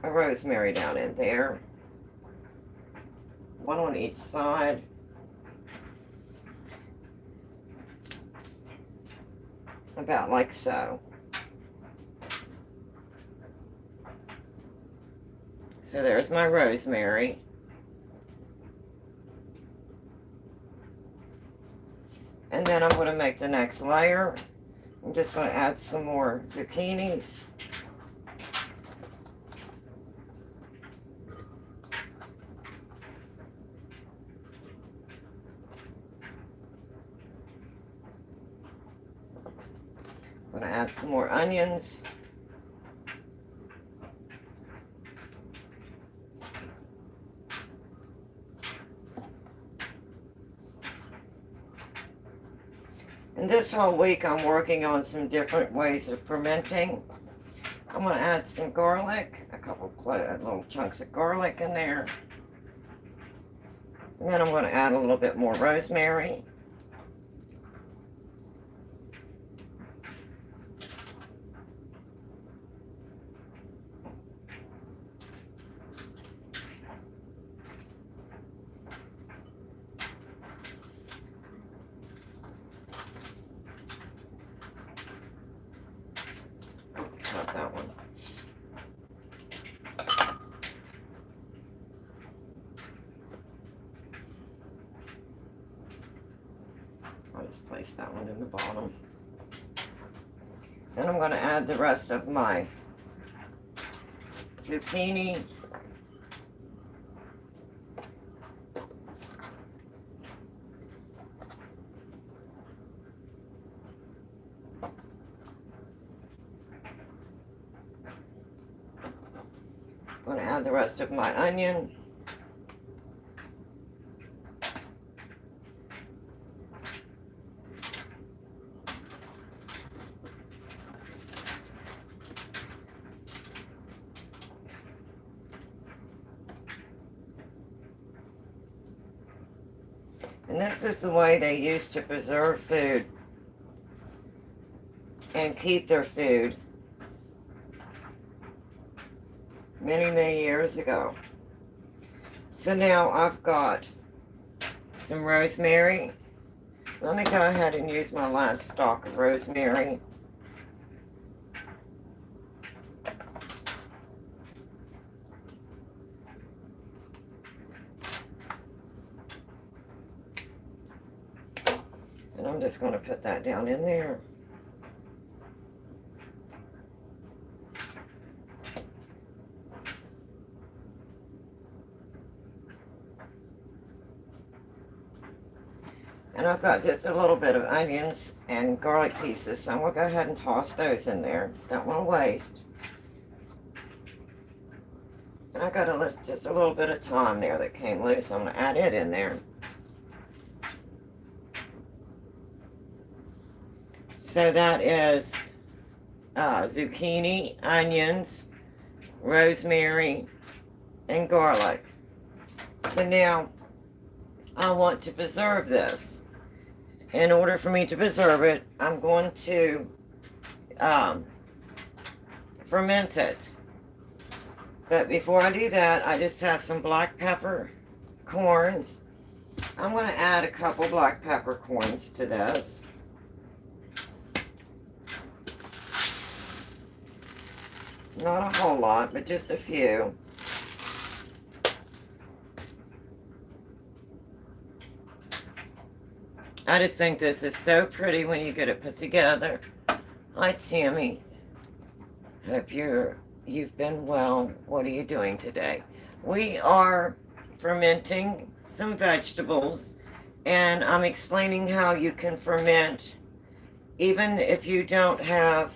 a rosemary down in there. One on each side. About like so. So there's my rosemary. And then I'm going to make the next layer. I'm just going to add some more zucchinis. I'm going to add some more onions. And this whole week I'm working on some different ways of fermenting. I'm going to add some garlic, a couple little chunks of garlic in there. And then I'm going to add a little bit more rosemary. Not that one. I'll just place that one in the bottom. Then I'm going to add the rest of my zucchini. I'm going to add the rest of my onion. And this is the way they used to preserve food and keep their food many, many years ago. So now I've got some rosemary. Let me go ahead and use my last stalk of rosemary. And I'm just going to put that down in there. And I've got just a little bit of onions and garlic pieces, so I'm going to go ahead and toss those in there. Don't want to waste. And I got just a little bit of thyme there that came loose, so I'm going to add it in there. So that is zucchini, onions, rosemary, and garlic. So now I want to preserve this. In order for me to preserve it, I'm going to ferment it. But before I do that, I just have some black pepper corns. I'm going to add a couple black pepper corns to this. Not a whole lot, but just a few. I just think this is so pretty when you get it put together. Hi, Tammy. Hope you've been well. What are you doing today? We are fermenting some vegetables, and I'm explaining how you can ferment even if you don't have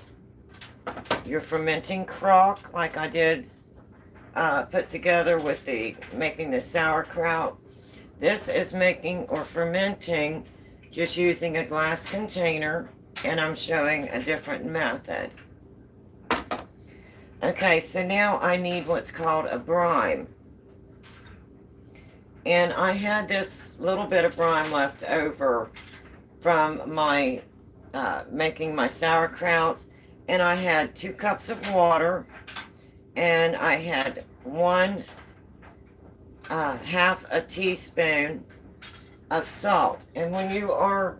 your fermenting crock like I did put together with making the sauerkraut. This is making or fermenting just using a glass container, and I'm showing a different method. Okay, so now I need what's called a brine. And I had this little bit of brine left over from my making my sauerkraut, and I had 2 cups of water, and I had half a teaspoon of salt. And when you are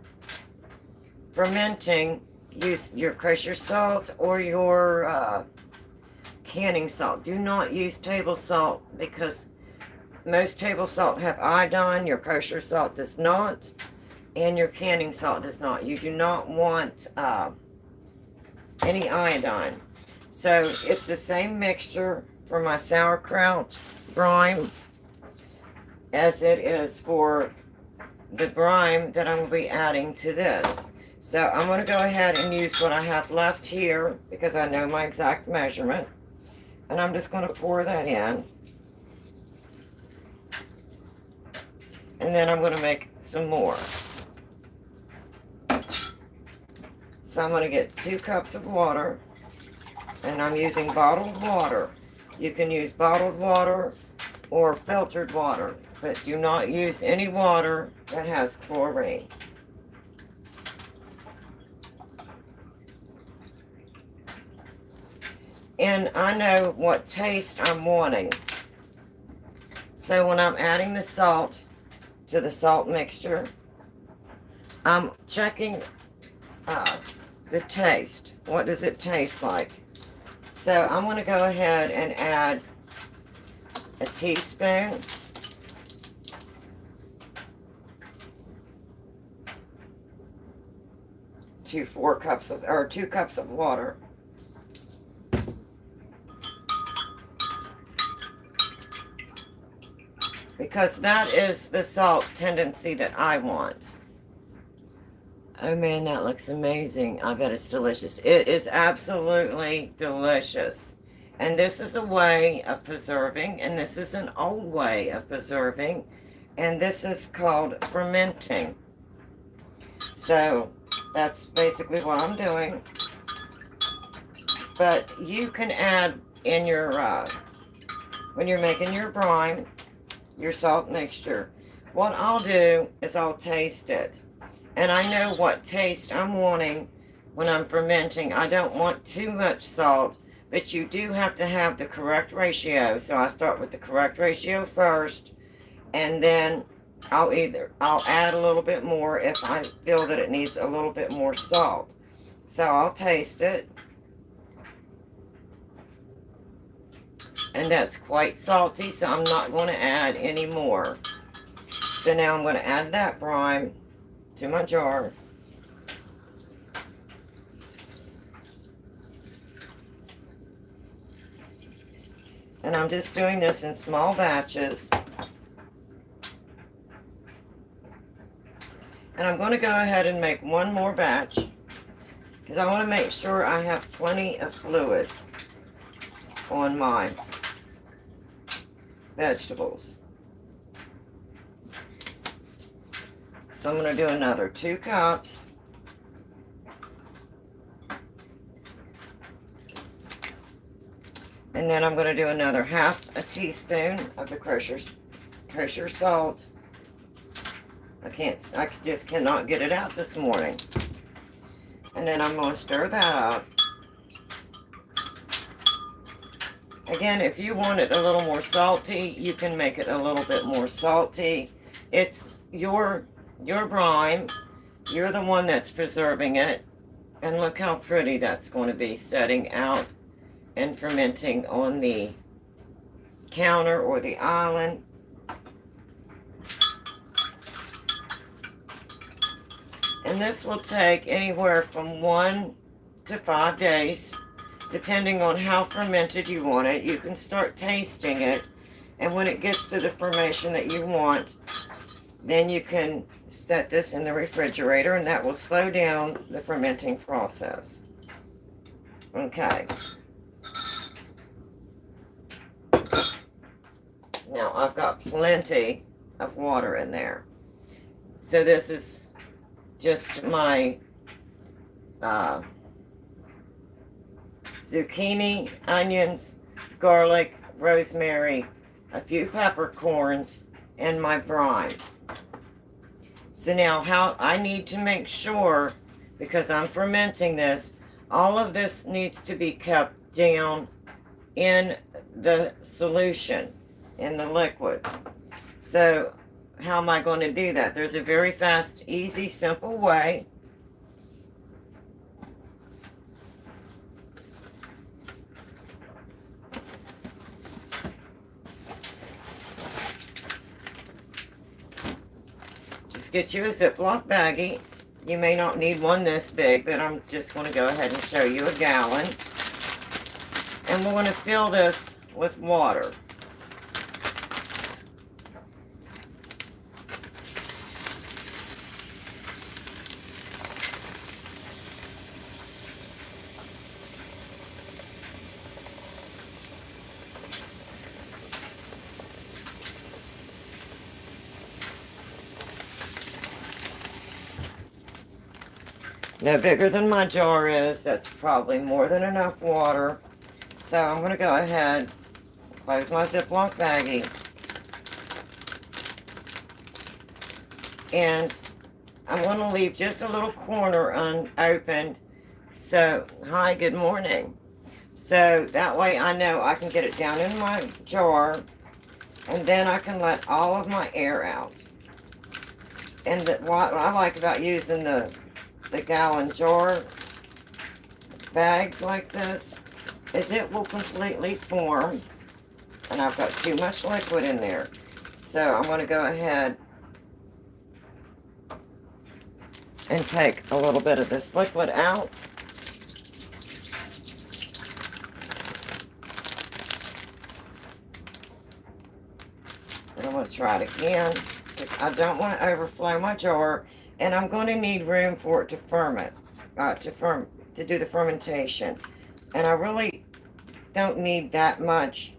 fermenting, use your kosher salt or your canning salt. Do not use table salt because most table salt have iodine. Your kosher salt does not, and your canning salt does not. You do not want any iodine. So it's the same mixture for my sauerkraut brine as it is for the brine that I'm going to be adding to this. So I'm going to go ahead and use what I have left here because I know my exact measurement. And I'm just going to pour that in. And then I'm going to make some more. So I'm going to get 2 cups of water. And I'm using bottled water. You can use bottled water or filtered water, but do not use any water that has chlorine. And I know what taste I'm wanting. So when I'm adding the salt to the salt mixture, I'm checking the taste. What does it taste like? So I'm going to go ahead and add a teaspoon to 2 cups of water. Because that is the salt tendency that I want. Oh man, that looks amazing. I bet it's delicious. It is absolutely delicious. And this is a way of preserving, and this is an old way of preserving, and this is called fermenting. So that's basically what I'm doing. But you can add in your, when you're making your brine, your salt mixture, what I'll do is I'll taste it. And I know what taste I'm wanting when I'm fermenting. I don't want too much salt, but you do have to have the correct ratio. So I start with the correct ratio first, and then I'll add a little bit more if I feel that it needs a little bit more salt. So I'll taste it. And that's quite salty, so I'm not going to add any more. So now I'm going to add that brine to my jar. And I'm just doing this in small batches. And I'm going to go ahead and make one more batch because I want to make sure I have plenty of fluid on my vegetables. So I'm going to do another 2 cups. And then I'm going to do another 1/2 teaspoon of the kosher salt. I just cannot get it out this morning. And then I'm going to stir that up. Again, if you want it a little more salty, you can make it a little bit more salty. It's your brine. You're the one that's preserving it. And look how pretty that's going to be setting out and fermenting on the counter or the island. And this will take anywhere from 1 to 5 days, depending on how fermented you want it. You can start tasting it, and when it gets to the formation that you want, then you can set this in the refrigerator, and that will slow down the fermenting process. Okay. Now I've got plenty of water in there. So this is just my zucchini, onions, garlic, rosemary, a few peppercorns, and my brine. So now how I need to make sure, because I'm fermenting this, all of this needs to be kept down in the solution, in the liquid. So how am I going to do that? There's a very fast, easy, simple way. get you a Ziploc baggie. You may not need one this big, but I'm just going to go ahead and show you a gallon. And we're going to fill this with water. No bigger than my jar is. That's probably more than enough water. So I'm going to go ahead, close my Ziploc baggie. And I'm going to leave just a little corner unopened. So, hi, good morning. So that way I know I can get it down in my jar. And then I can let all of my air out. And what I like about using the gallon jar bags like this is it will completely form, and I've got too much liquid in there, so I'm going to go ahead and take a little bit of this liquid out. And I'm going to try it again because I don't want to overflow my jar. And I'm going to need room for it to ferment, to do the fermentation. And I really don't need that much.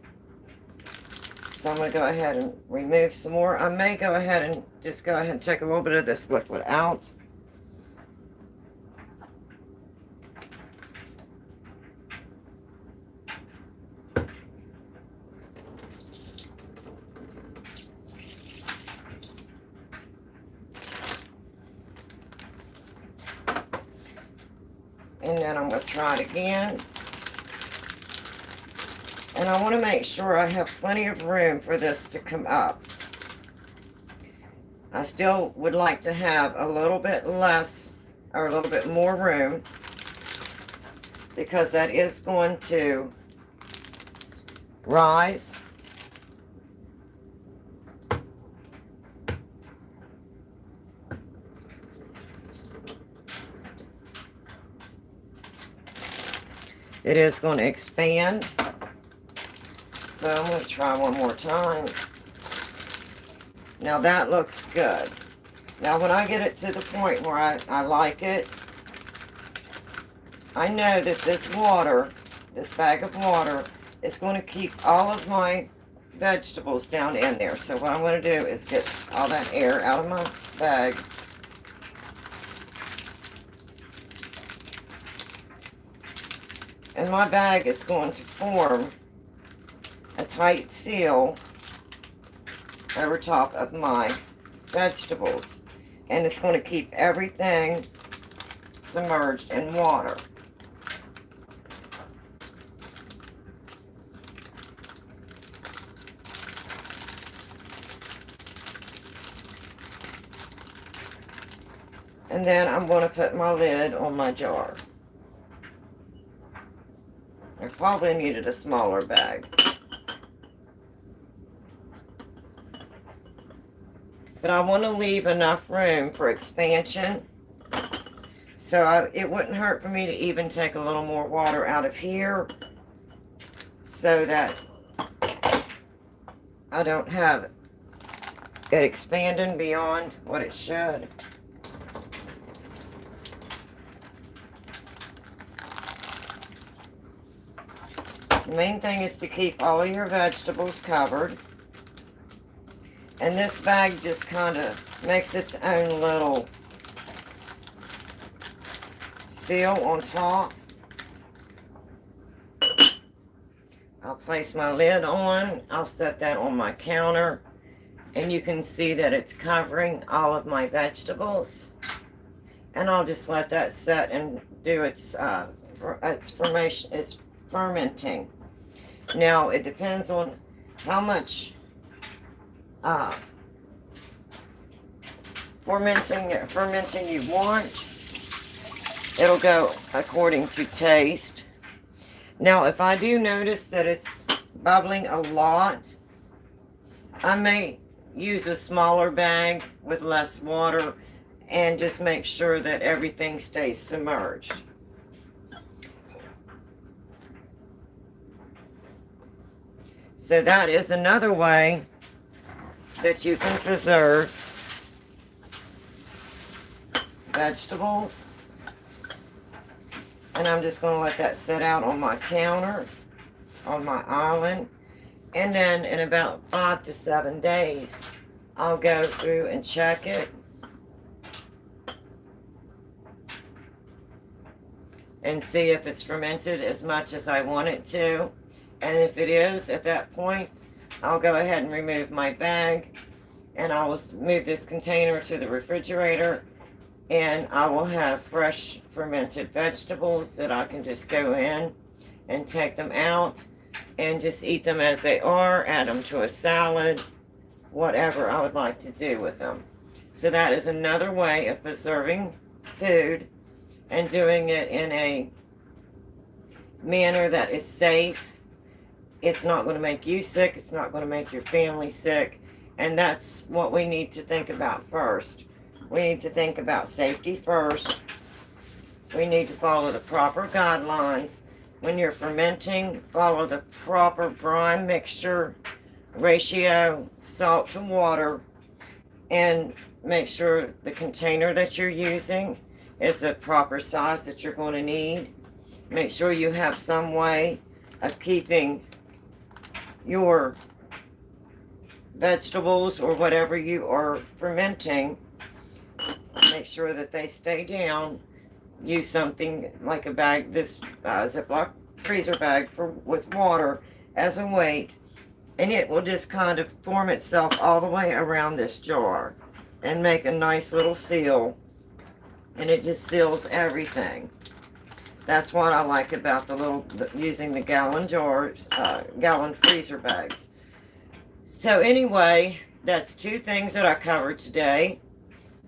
So I'm going to go ahead and remove some more. I may go ahead and just go ahead and take a little bit of this liquid out. And then I'm going to try it again. And I want to make sure I have plenty of room for this to come up. I still would like to have a little bit less, or a little bit more room, because that is going to rise. It is going to expand. So I'm going to try one more time. Now that looks good. Now when I get it to the point where I like it, I know that this water, this bag of water, is going to keep all of my vegetables down in there. So what I'm going to do is get all that air out of my bag. And my bag is going to form a tight seal over top of my vegetables. And it's going to keep everything submerged in water. And then I'm going to put my lid on my jar. I probably needed a smaller bag. But I want to leave enough room for expansion. So it wouldn't hurt for me to even take a little more water out of here, so that I don't have it expanding beyond what it should. The main thing is to keep all of your vegetables covered. And this bag just kind of makes its own little seal on top. I'll place my lid on. I'll set that on my counter. And you can see that it's covering all of my vegetables. And I'll just let that set and do its formation, its fermenting. Now, it depends on how much fermenting you want. It'll go according to taste. Now, if I do notice that it's bubbling a lot, I may use a smaller bag with less water and just make sure that everything stays submerged. So that is another way that you can preserve vegetables. And I'm just going to let that sit out on my counter, on my island. And then in about 5 to 7 days, I'll go through and check it. And see if it's fermented as much as I want it to. And if it is, at that point, I'll go ahead and remove my bag. And I will move this container to the refrigerator. And I will have fresh fermented vegetables that I can just go in and take them out and just eat them as they are, add them to a salad, whatever I would like to do with them. So that is another way of preserving food and doing it in a manner that is safe. It's not going to make you sick. It's not going to make your family sick. And that's what we need to think about first. We need to think about safety first. We need to follow the proper guidelines. When you're fermenting, follow the proper brine mixture ratio, salt to water, and make sure the container that you're using is the proper size that you're going to need. Make sure you have some way of keeping your vegetables or whatever you are fermenting. Make sure that they stay down. Use something like a bag, this Ziploc freezer bag with water as a weight, and it will just kind of form itself all the way around this jar and make a nice little seal, and it just seals everything. That's what I like about using the gallon jars, gallon freezer bags. So anyway, that's 2 things that I covered today.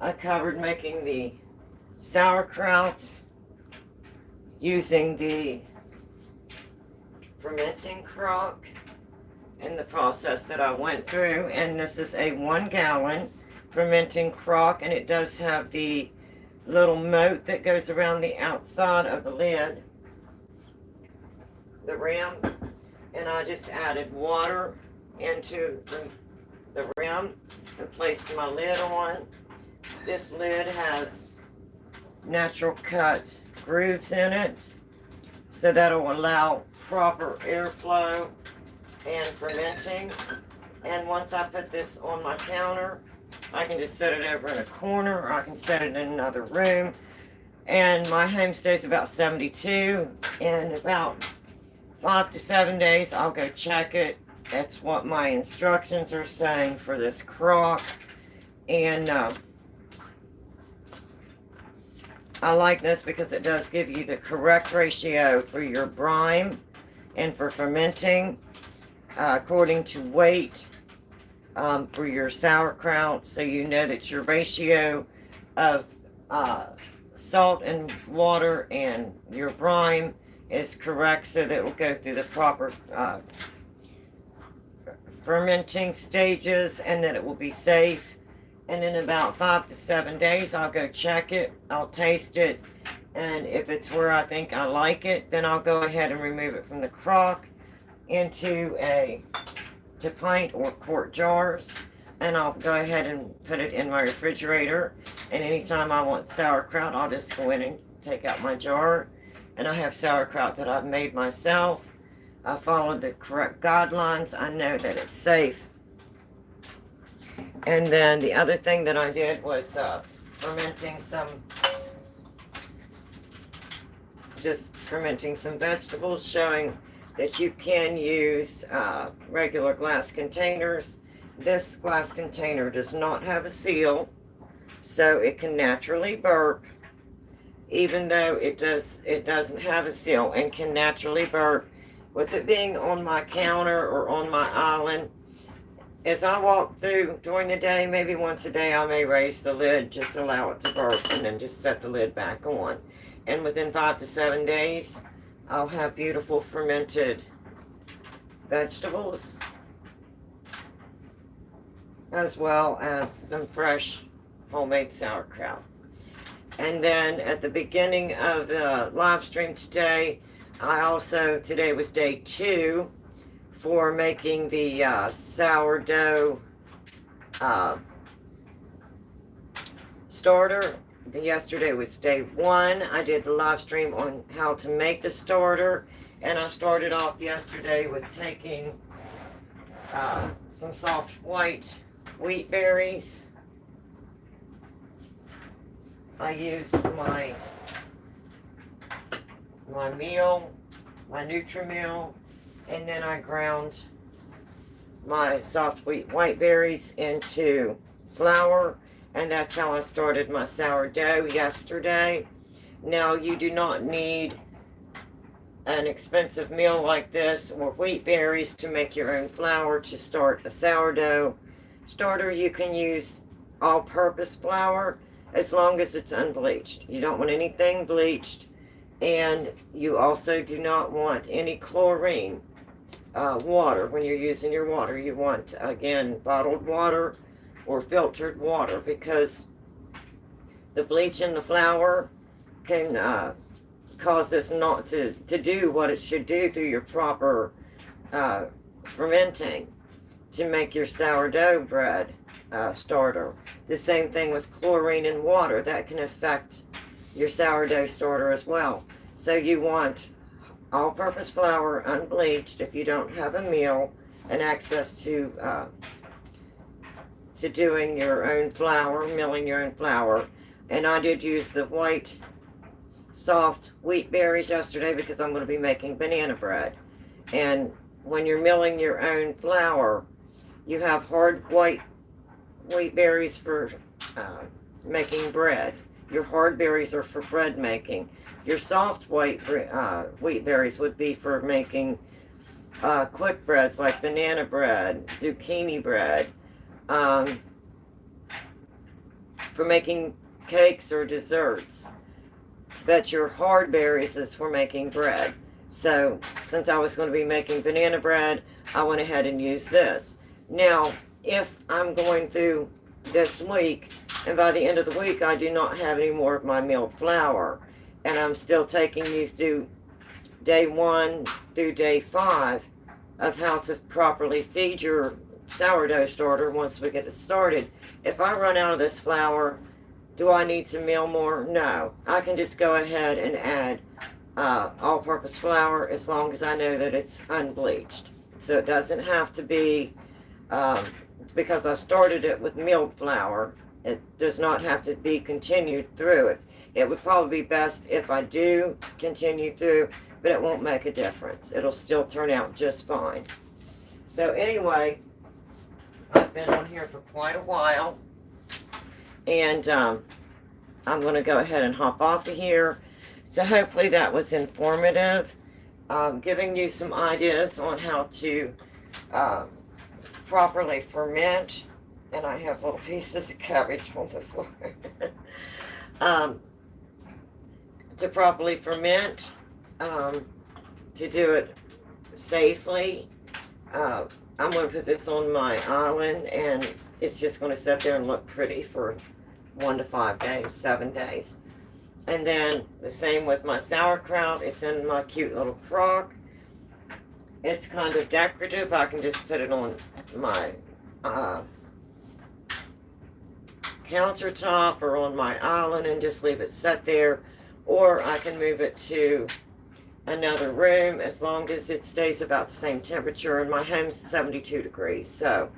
I covered making the sauerkraut using the fermenting crock and the process that I went through. And this is a 1 gallon fermenting crock, and it does have the little moat that goes around the outside of the lid, the rim, and I just added water into the rim and placed my lid on. This lid has natural cut grooves in it, so that'll allow proper airflow and fermenting. And once I put this on my counter, I can just set it over in a corner, or I can set it in another room. And my home stays about 72. In about 5 to 7 days, I'll go check it. That's what my instructions are saying for this crock. And I like this because it does give you the correct ratio for your brine and for fermenting according to weight for your sauerkraut, so you know that your ratio of salt and water and your brine is correct, so that it will go through the proper fermenting stages and that it will be safe. And in about 5 to 7 days, I'll go check it. I'll taste it. And if it's where I think I like it, then I'll go ahead and remove it from the crock into pint or quart jars. And I'll go ahead and put it in my refrigerator. And anytime I want sauerkraut, I'll just go in and take out my jar. And I have sauerkraut that I've made myself. I followed the correct guidelines. I know that it's safe. And then the other thing that I did was fermenting some vegetables, showing that you can use regular glass containers. This glass container does not have a seal, so it can naturally burp, even though it doesn't have a seal, and can naturally burp. With it being on my counter or on my island, as I walk through during the day, maybe once a day, I may raise the lid, just allow it to burp, and then just set the lid back on. And within 5 to 7 days, I'll have beautiful fermented vegetables. as well as some fresh homemade sauerkraut. And then at the beginning of the live stream today, today was day 2 for making the sourdough starter. Yesterday was day 1. I did the live stream on how to make the starter, and I started off yesterday with taking some soft white wheat berries. I used my meal, my Nutri-Meal, and then I ground my soft white berries into flour, and that's how I started my sourdough yesterday. Now, you do not need an expensive meal like this or wheat berries to make your own flour to start a sourdough starter. You can use all-purpose flour as long as it's unbleached. You don't want anything bleached, and you also do not want any chlorine water when you're using your water. You want, again, bottled water or filtered water, because the bleach in the flour can cause this not to do what it should do through your proper fermenting to make your sourdough bread starter. The same thing with chlorine and water. That can affect your sourdough starter as well. So you want all-purpose flour, unbleached, if you don't have a meal and access to doing your own flour, milling your own flour. And I did use the white soft wheat berries yesterday because I'm going to be making banana bread. And when you're milling your own flour, you have hard white wheat berries for making bread. Your hard berries are for bread making. Your soft white wheat berries would be for making quick breads like banana bread, zucchini bread, for making cakes or desserts. But your hard berries is for making bread. So since I was going to be making banana bread, I went ahead and used this. Now, if I'm going through this week, and by the end of the week I do not have any more of my milled flour, and I'm still taking you through day 1 through day 5 of how to properly feed your sourdough starter once we get it started. If I run out of this flour, do I need to mill more? No. I can just go ahead and add all-purpose flour as long as I know that it's unbleached. So it doesn't have to be, because I started it with milled flour, it does not have to be continued through it. It would probably be best if I do continue through, but it won't make a difference. It'll still turn out just fine. So anyway, I've been on here for quite a while, and I'm going to go ahead and hop off of here. So hopefully that was informative, giving you some ideas on how to properly ferment. And I have little pieces of cabbage on the floor. To properly ferment, to do it safely. I'm going to put this on my island, and it's just going to sit there and look pretty for 1 to 5 days, 7 days. And then the same with my sauerkraut. It's in my cute little crock. It's kind of decorative. I can just put it on my countertop or on my island and just leave it set there. Or I can move it to another room as long as it stays about the same temperature. And my home's 72 degrees. So,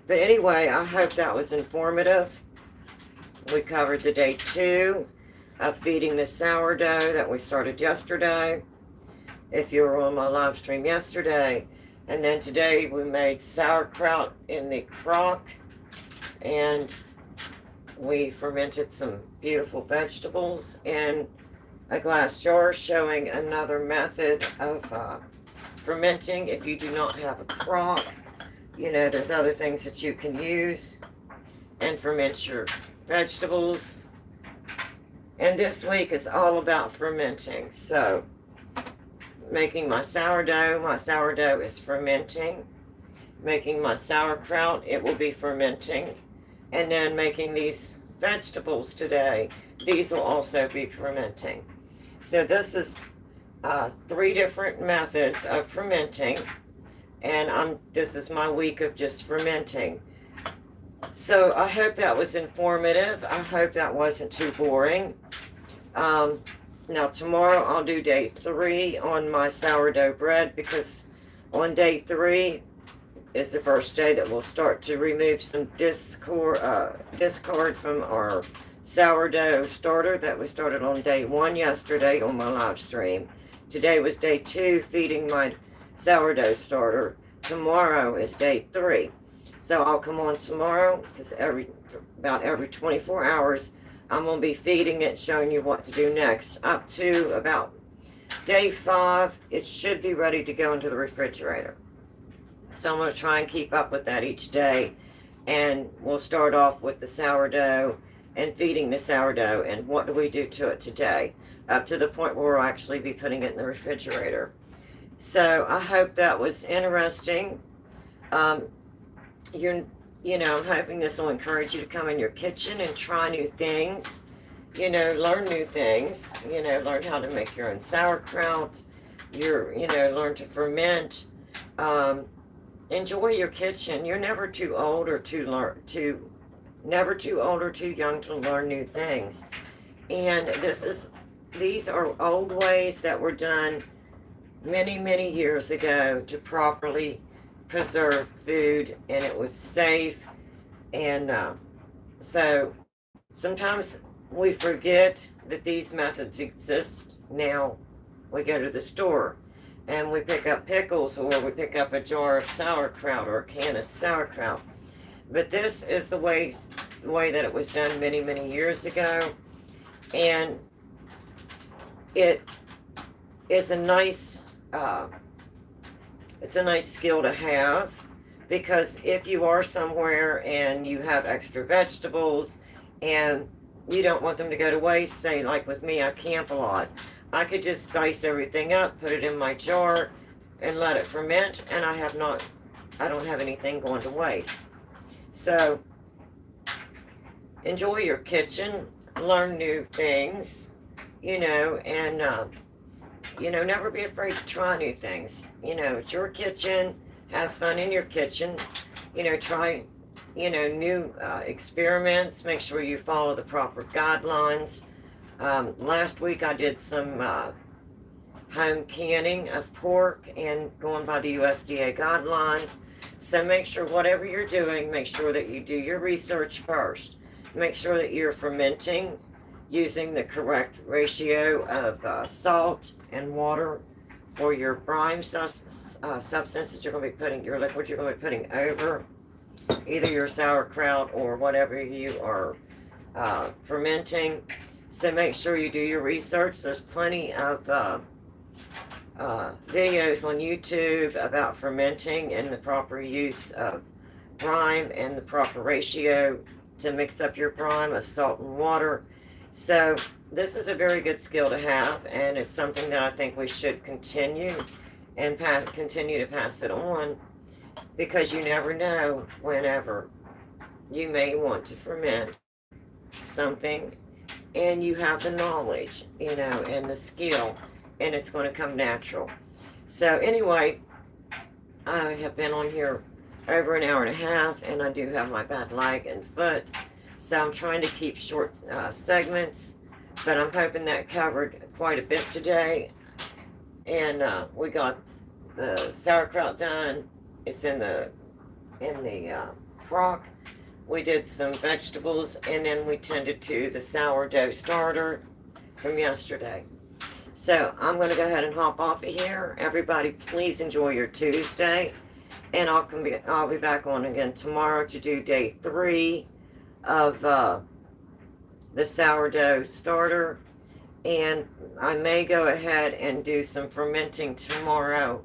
but anyway, I hope that was informative. We covered the day 2 of feeding the sourdough that we started yesterday, if you were on my live stream yesterday. And then today we made sauerkraut in the crock, and we fermented some beautiful vegetables in a glass jar, showing another method of fermenting. If you do not have a crock, you know, there's other things that you can use and ferment your vegetables. And this week is all about fermenting. So, making my sourdough is fermenting. making my sauerkraut, it will be fermenting. And then making these vegetables today, these will also be fermenting. So this is 3 different methods of fermenting, and this is my week of just fermenting. So I hope that was informative. I hope that wasn't too boring. Now tomorrow I'll do day 3 on my sourdough bread, because on day 3 is the first day that we'll start to remove some discard from our sourdough starter that we started on day 1 yesterday on my live stream. Today was day 2, feeding my sourdough starter. Tomorrow is day 3. So I'll come on tomorrow, because about every 24 hours, I'm going to be feeding it, showing you what to do next. Up to about day 5, it should be ready to go into the refrigerator. So I'm going to try and keep up with that each day. And we'll start off with the sourdough and feeding the sourdough, and what do we do to it today, up to the point where we'll actually be putting it in the refrigerator. So I hope that was interesting. I'm hoping this will encourage you to come in your kitchen and try new things, learn new things, learn how to make your own sauerkraut, learn to ferment. Enjoy your kitchen. You're never too old or too young to learn new things. And these are old ways that were done many, many years ago to properly preserve food, and it was safe. And so sometimes we forget that these methods exist now. We go to the store and we pick up pickles, or we pick up a jar of sauerkraut or a can of sauerkraut. But this is the way that it was done many, many years ago. And it is a nice skill to have, because if you are somewhere and you have extra vegetables and you don't want them to go to waste, say like with me, I camp a lot, I could just dice everything up, put it in my jar, and let it ferment, and I don't have anything going to waste. So enjoy your kitchen, learn new things, and never be afraid to try new things. It's your kitchen. Have fun in your kitchen. Try, new experiments. Make sure you follow the proper guidelines. Last week I did some home canning of pork and going by the USDA guidelines. So make sure whatever you're doing, make sure that you do your research first. Make sure that you're fermenting using the correct ratio of salt and water for your brine substances you're going to be putting, your liquid you're going to be putting over either your sauerkraut or whatever you are fermenting. So make sure you do your research. There's plenty of videos on YouTube about fermenting and the proper use of brine and the proper ratio to mix up your brine of salt and water. So this is a very good skill to have, and it's something that I think we should continue and continue to pass it on, because you never know whenever you may want to ferment something, and you have the knowledge, and the skill, and it's going to come natural. So anyway, I have been on here over an hour and a half, and I do have my bad leg and foot, so I'm trying to keep short segments, but I'm hoping that covered quite a bit today. And we got the sauerkraut done. It's in the crock. We did some vegetables, and then we tended to the sourdough starter from yesterday. So I'm going to go ahead and hop off of here. Everybody, please enjoy your Tuesday, and I'll be back on again tomorrow to do day 3 of the sourdough starter, and I may go ahead and do some fermenting tomorrow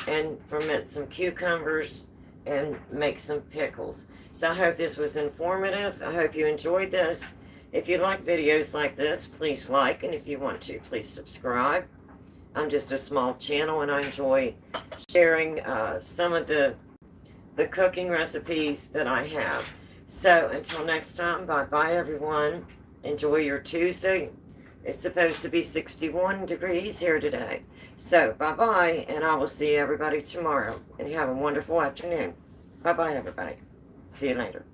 and ferment some cucumbers and make some pickles. So I hope this was informative. I hope you enjoyed this. If you like videos like this, please like, and if you want to, please subscribe. I'm just a small channel, and I enjoy sharing some of the the cooking recipes that I have. So until next time, bye-bye everyone. Enjoy your Tuesday. It's supposed to be 61 degrees here today. So bye-bye, and I will see everybody tomorrow. And have a wonderful afternoon. Bye-bye everybody. See you later.